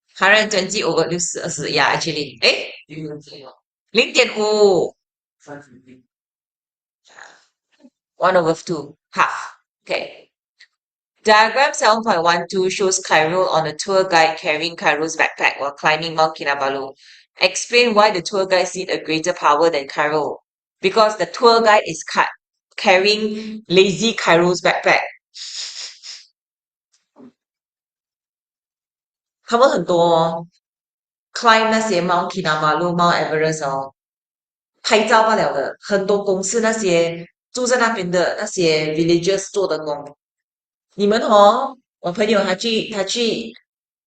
120 over 60 20 yeah actually 0.5 1 over 2 half okay. Diagram 7.12 shows Khairul on a tour guide carrying Khairul's backpack while climbing Mount Kinabalu. Explain why the tour guides need a greater power than Khairul. Because the tour guide is carrying lazy Khairul's backpack. 他们很多 climb 那些 Mount Kinabalu, Mount Everest 拍照罢了的，很多工是那些住在那边的那些 villagers 做的工。你们我朋友他去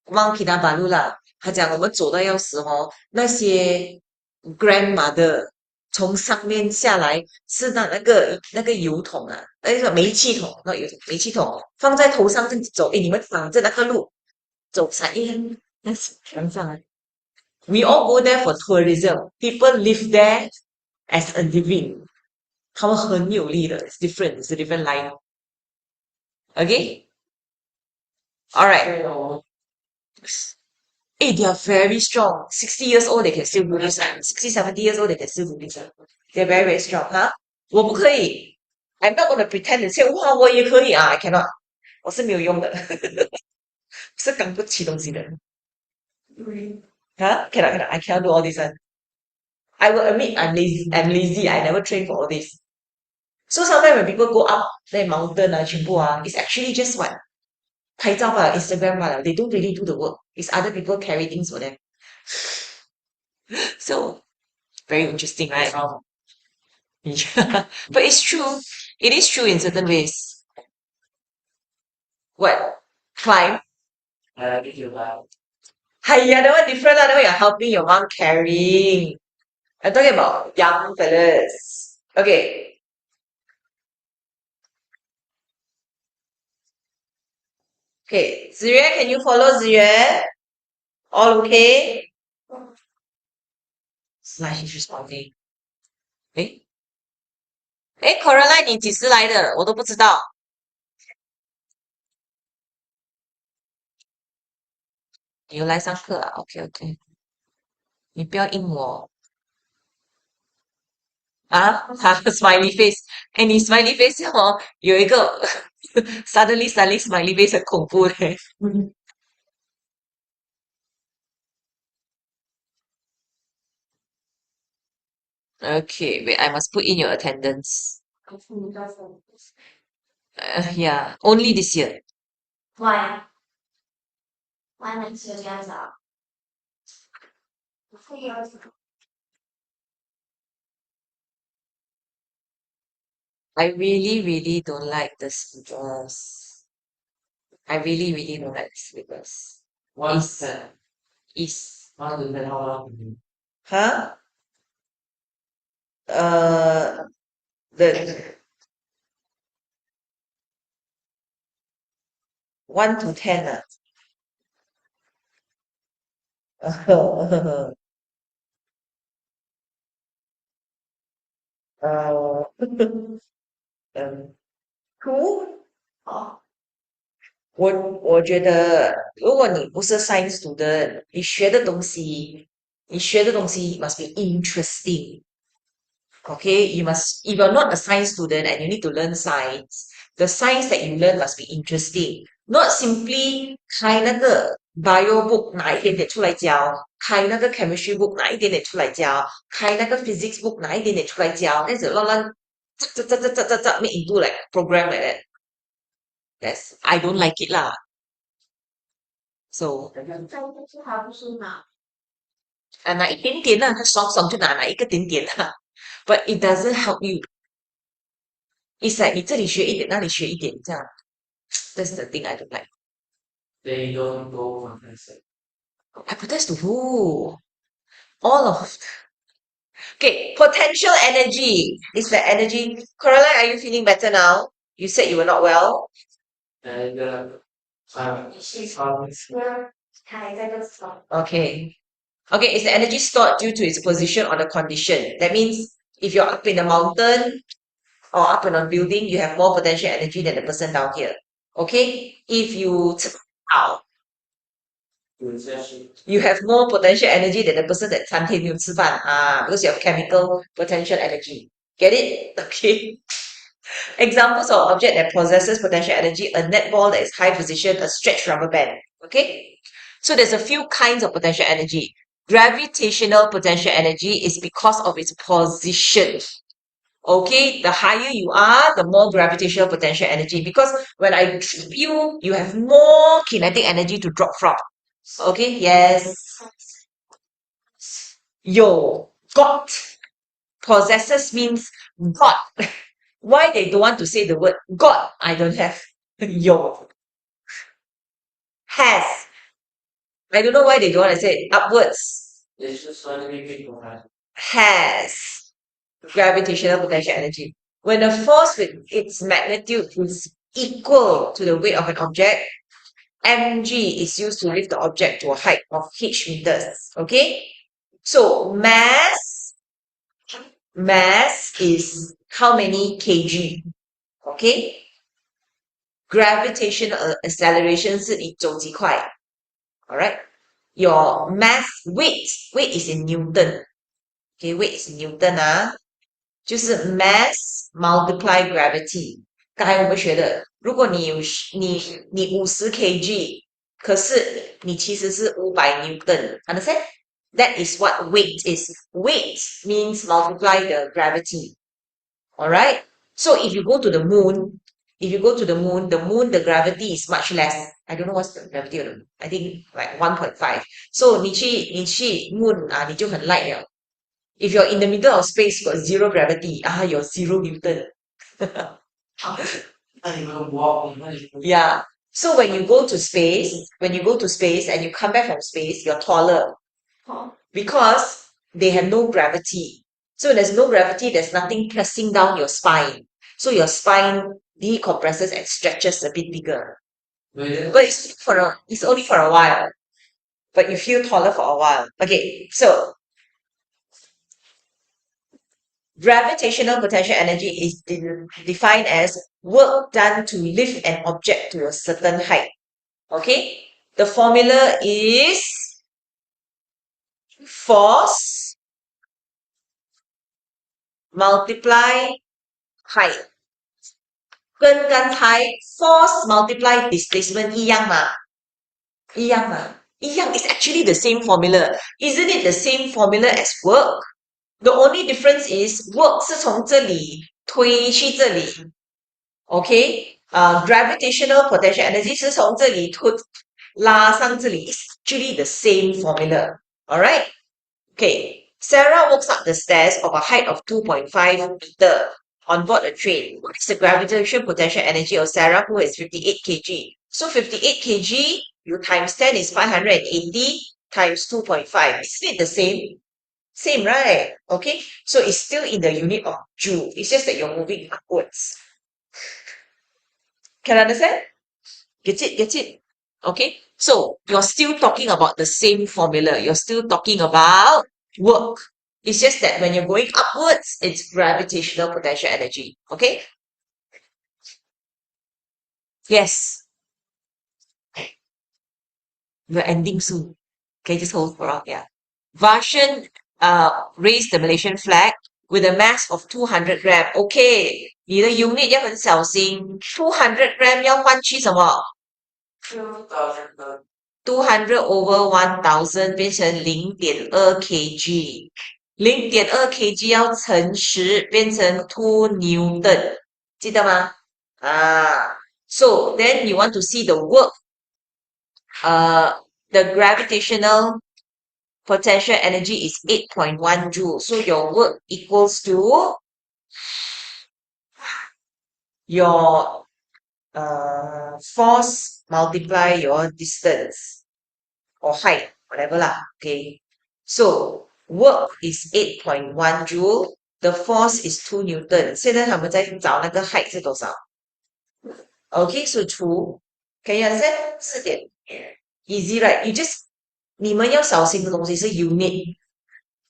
Mount Kinabalu 啦，他讲我们走到要死那些 grandmother 从上面下来，是拿那个煤气桶，那有煤气桶放在头上自己走。诶，你们这样这那个路走3天，那是We all go there for tourism. People live there as a living. 他们很有力的，it's different, it's a different line. Okay? Alright. They are very strong. 60 years old, they can still do this. 60, 70 years old, they can still do this. They're very, very strong. Huh? 我不可以. I'm not going to pretend and say, 哇，我也可以啊 I cannot. 我是没有用的。是赶不起东西的。Huh? Cannot, cannot. I cannot do all this one. I will admit I'm lazy. I'm lazy. I never train for all this. So sometimes when people go up the mountain 全部 it's actually just what? 拍照罢了 Instagram 罢了 They don't really do the work. It's other people carry things for them. So very interesting, right? Yeah. But it's true. It is true in certain ways. What? Climb? Hiya, that one different. That one you're helping your mom carrying. I'm talking about young fellas. Okay. Okay. Ziyue, can you follow Ziyue? All okay? Slash is responding. 诶，Coraline 你几时来的？我都不知道。你有来上课啊？OK OK，你不要应我啊！smiley face，你 smiley face 有一个 suddenly smiley face 很恐怖嘞。Okay, wait, I must put in your attendance. 告诉你告诉我 Yeah, only this year. Why? Why 每次这样子啊？会有 I really, really don't like the slippers. I really, really don't like the slippers. What's Is that? is Other than how long? huh? Uh, the 1 to 10 ah. um, two 哦，我觉得，如果你不是 science student，你学的东西 must be interesting. Okay, you must, if you're not a science student and you need to learn science, the science that you learn must be interesting, not simply 开那个 bio book 拿一点点出来教，开那个 chemistry book 拿一点点出来教，开那个 physics book 拿一点点出来教，那样子乱乱，make into like program like that. I don't like it lah. So 在这次还不是拿 拿一点点啦，他爽爽就拿一个点点啦，but it doesn't help you. It's like 你这里学一点，那里学一点这样。That's the thing I don't like. They don't go for testing. I protest to who? All of. Okay, potential energy is the energy. Caroline, are you feeling better now? You said you were not well. And She's- province. 他还在这时候 Okay. Okay, it's the energy stored due to its position on the condition. That means if you're up in the mountain or up in a building, you have more potential energy than the person down here. Okay? If you out, you have more potential energy than the person that 3天没有吃饭 because you have chemical potential energy. Get it? Okay. Examples of object that possesses potential energy: a netball that is high position, a stretched rubber band. Okay. So there's a few kinds of potential energy. Gravitational potential energy is because of its position. Okay, the higher you are, the more gravitational potential energy. Because when I drop you, you have more kinetic energy to drop from. Okay, yes. Yo, got. Possesses means got. Why they don't want to say the word got? I don't have. Yo. Has. I don't know why they don't want to say it. Upwards. They just want to make people happy. Has gravitational potential energy. When a force with its magnitude is equal to the weight of an object, mg is used to lift the object to a height of h meters. Okay? So mass is how many kg? Okay? Gravitational acceleration 是你走几块. Alright? Your mass weight is in Newton. Okay, weight is in Newton 就是 mass multiply gravity。刚才我们学的，如果你50 kg，可是你其实是500 Newton，understand? That is what weight is. Weight means multiply the gravity. Alright? So if you go to the moon, the gravity is much less. I don't know what's the gravity of the moon. I think like 1.5. So 你去 moon 你就很 light 了。If you're in the middle of space, got zero gravity, you're 0 Newton. Not even walk. Not even Yeah. So when you go to space and you come back from space, you're taller 好 because they have no gravity. So when there's no gravity, there's nothing pressing down your spine. So your spine decompresses and stretches a bit bigger. Wait, But it's only for a while. But you feel taller for a while. Okay, so gravitational potential energy is defined as work done to lift an object to a certain height. Okay? The formula is force multiply height. 跟刚才 force multiply displacement 一样吗？一样。It's actually the same formula. Isn't it the same formula as work? The only difference is work 是从这里推去这里 ，OK？gravitational potential energy 是从这里推拉上这里。It's actually the same formula. Alright? Okay. Sarah walks up the stairs of a height of 2.5 meter on board a train. What is the gravitational potential energy of Sarah, who is 58 kg? So 58 kg, you times 10 is 580 times 2.5. Isn't it the same? Same, right? Okay. So it's still in the unit of joule. It's just that you're moving upwards. Can understand? Get it? Get it? Okay. So you're still talking about the same formula. You're still talking about work. It's just that when you're going upwards, it's gravitational potential energy. Okay? Yes. We're ending soon. Okay, just hold for a yeah. Varshan raised the Malaysian flag with a mass of 200 gram. Okay, 你的 unit 要很小心。200 gram 要换去什么2000 ？200 over 1000变成0.2 kg。0.2 kg 要乘10变成2 Newton，记得吗？So then you want to see the work, the gravitational potential energy is 8.1 joule. So your work equals to your force multiply your distance or height, whatever lah. Okay. So work is 8.1 joule. The force is 2 Newton. 现在他们在找那个 height 是多少 Okay, so 除 Can you understand? 4点 Easy, right? You just 你们要小心的东西是 unit.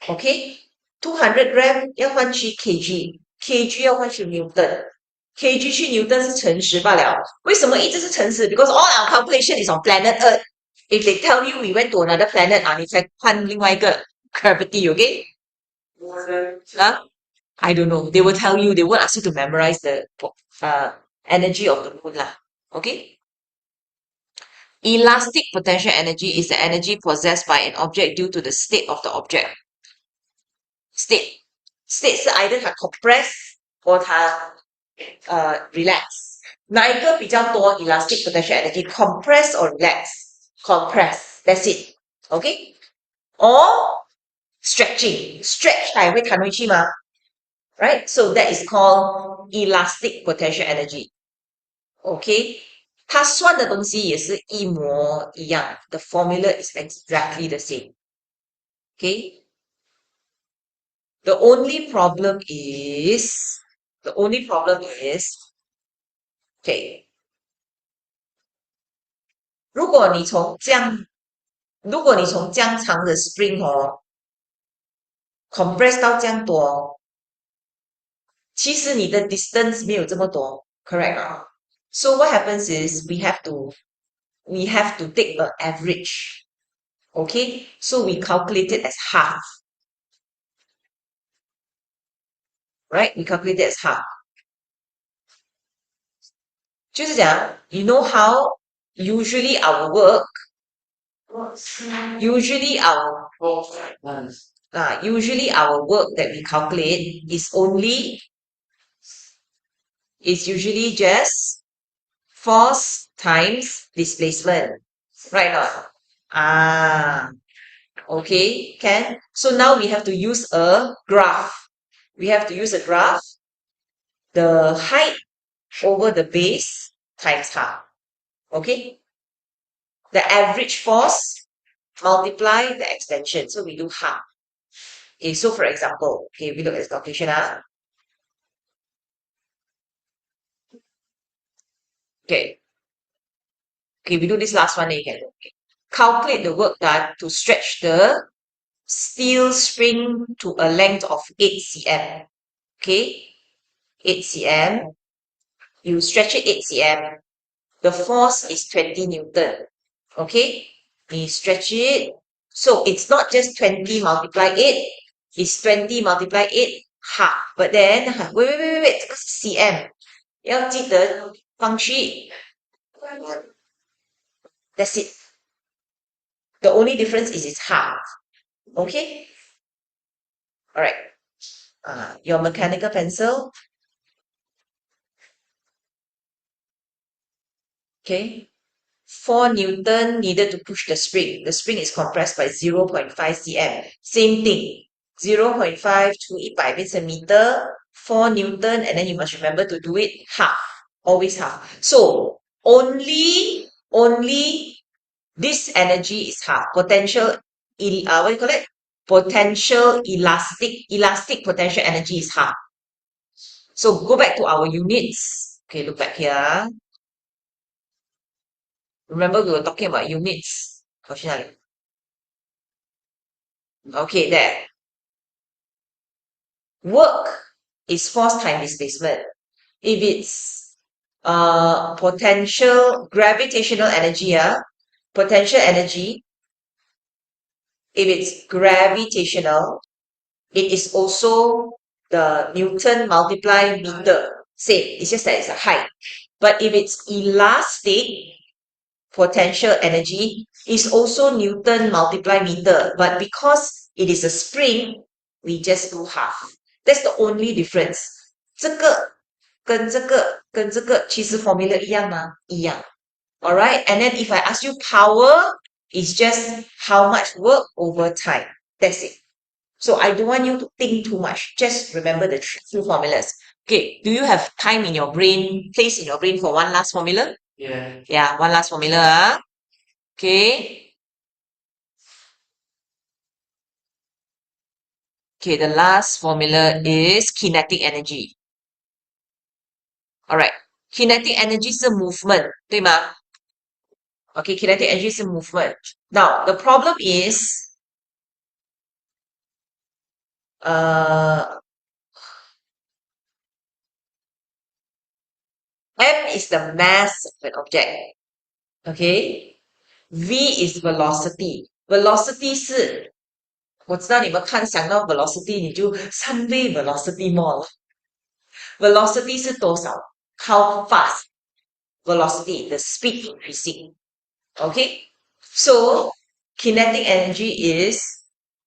Okay? 200 gram 要换去 kg 要换去 Newton。kg 去 Newton 是乘10罢了。为什么一直是乘10 Because all our calculation is on planet Earth. If they tell you we went to another planet 你才换另外一个 gravity, okay? I don't know. They will tell you, they won't ask you to memorize the energy of the moon lah. Okay? Elastic potential energy is the energy possessed by an object due to the state of the object. State 是 either 它 compress or 它relax. 哪一个比较多 elastic potential energy? Compress or relax? Compress. That's it. Okay? Or stretching. Stretch 它也会弹回去吗 Right? So that is called elastic potential energy. Okay? 它算的东西也是一模一样。The formula is exactly the same. Okay? The only problem is, okay, 如果你从这样长的 spring compress 到这样多，其实你的 distance 没有这么多 correct 啊 So what happens is we have to take an average. Okay? So we calculate it as half. Right? We calculate it as half. 就是讲 you know how usually our work usually our work that we calculate is usually just force times displacement. Right or not? Okay, can. So now we have to use a graph. The height over the base times half. Okay? The average force multiply the extension. So we do half. Okay, so for example, okay, we look at this calculation. Okay. Okay, we do this last one again. Okay. Calculate the work done to stretch the steel spring to a length of 8 cm. Okay, 8 cm. You stretch it 8 cm. The force is 20 Newton. Okay, we stretch it. So it's not just 20 multiply 8. It's 20 multiply 8 half. But then, wait, 这个是 cm. 要记得放去 That's it. The only difference is it's half. Okay? Alright. Your mechanical pencil. Okay. 4 Newton needed to push the spring. The spring is compressed by 0.5 cm. Same thing. 0.5 to 100 变成 meter. 4 Newton, and then you must remember to do it half. Always half. So, only this energy is half. Potential, what do you call it? Potential elastic potential energy is half. So, go back to our units. Okay, look back here. Remember we were talking about units. Okay, there. Work is force time displacement. If it's potential gravitational energy, potential energy, if it's gravitational, it is also the Newton multiply meter. Same, it's just that it's a height. But if it's elastic, potential energy is also Newton multiply meter. But because it is a spring, we just do half. That's the only difference. 这个跟这个其实 formula 一样吗？一样。Alright, and then if I ask you power, it's just how much work over time. That's it. So I don't want you to think too much. Just remember the few formulas. Okay, do you have time in your brain, place in your brain for one last formula? Yeah. Yeah, one last formula. Okay. Okay, the last formula is kinetic energy. Alright, kinetic energy 是 movement, 对吗? Okay, kinetic energy 是 movement. Now, the problem is, M is the mass of an object. Okay? V is velocity. Velocity 是我知道你们想到 velocity 你就3倍 velocity more 了 Velocity 是多少 How fast velocity, the speed increasing. Okay? So, kinetic energy is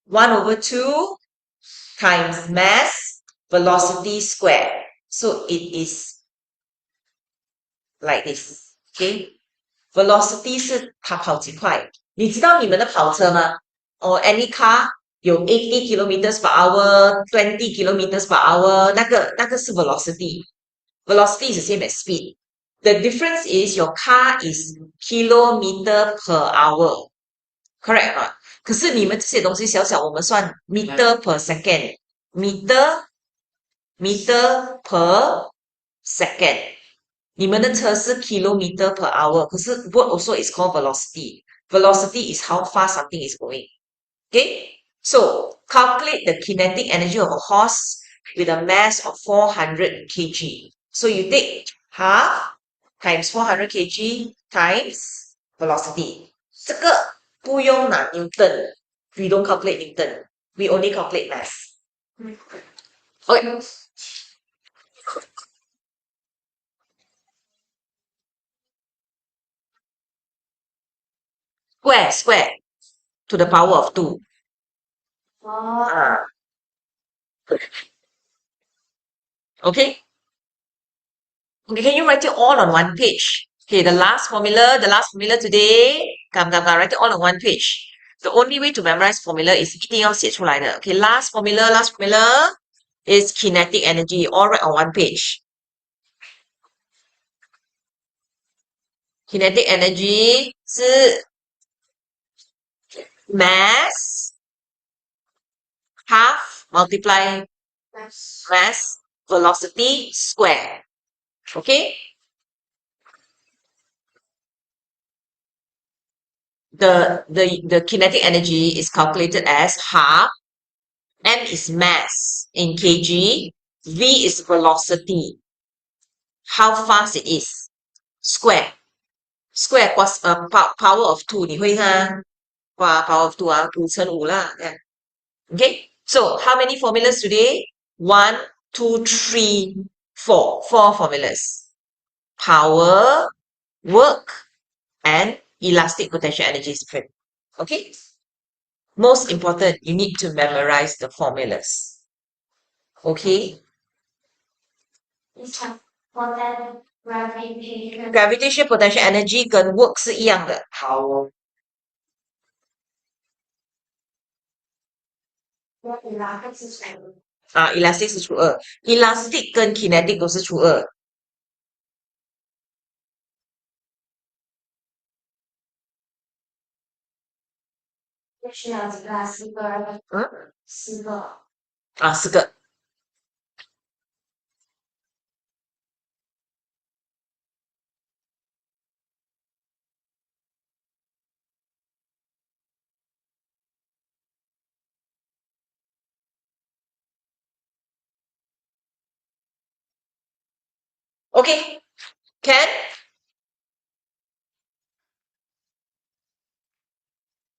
1/2 times mass velocity square. So, it is like this. Okay? Velocity 是它跑几快。你知道你们的跑车吗？Or any car 有80 kilometers per hour, 20 kilometers per hour, 那个是 velocity. Velocity is the same as speed. The difference is your car is kilometer per hour. Correct 吗？可是你们这些东西小小，我们算 meter per second. Meter per second. 你们的车是 kilometer per hour, 可是 word also is called velocity. Velocity is how fast something is going. Okay? So, calculate the kinetic energy of a horse with a mass of 400 kg. So, you take half times 400 kg times velocity. 这个不用拿 Newton. We don't calculate Newton. We only calculate mass. Okay. Square to the power of 2. Okay? Okay, can you write it all on one page? Okay, the last formula today. Come, write it all on one page. The only way to memorize formula is 一定要写出来的. Okay, last formula is kinetic energy. All right on one page. Kinetic energy 是 mass half multiply mass velocity square. Okay? The kinetic energy is calculated as half. M is mass in kg. V is velocity. How fast it is. Square. Square plus power of 2. 你会看 power of 2 2乘5 lah. Yeah. Okay. So how many formulas today? 1, 2, 3, 4. 4 formulas. Power, work, and elastic potential energy is different. Okay? Most important, you need to memorize the formulas. Okay. Potent gravitation Gravitational potential energy 跟 work 是一样的。 elastic 是什么？ elastic 是除二 ，elastic 跟 kinetic 都是除二。需要几个？四个。嗯，四个。四个。Okay, can?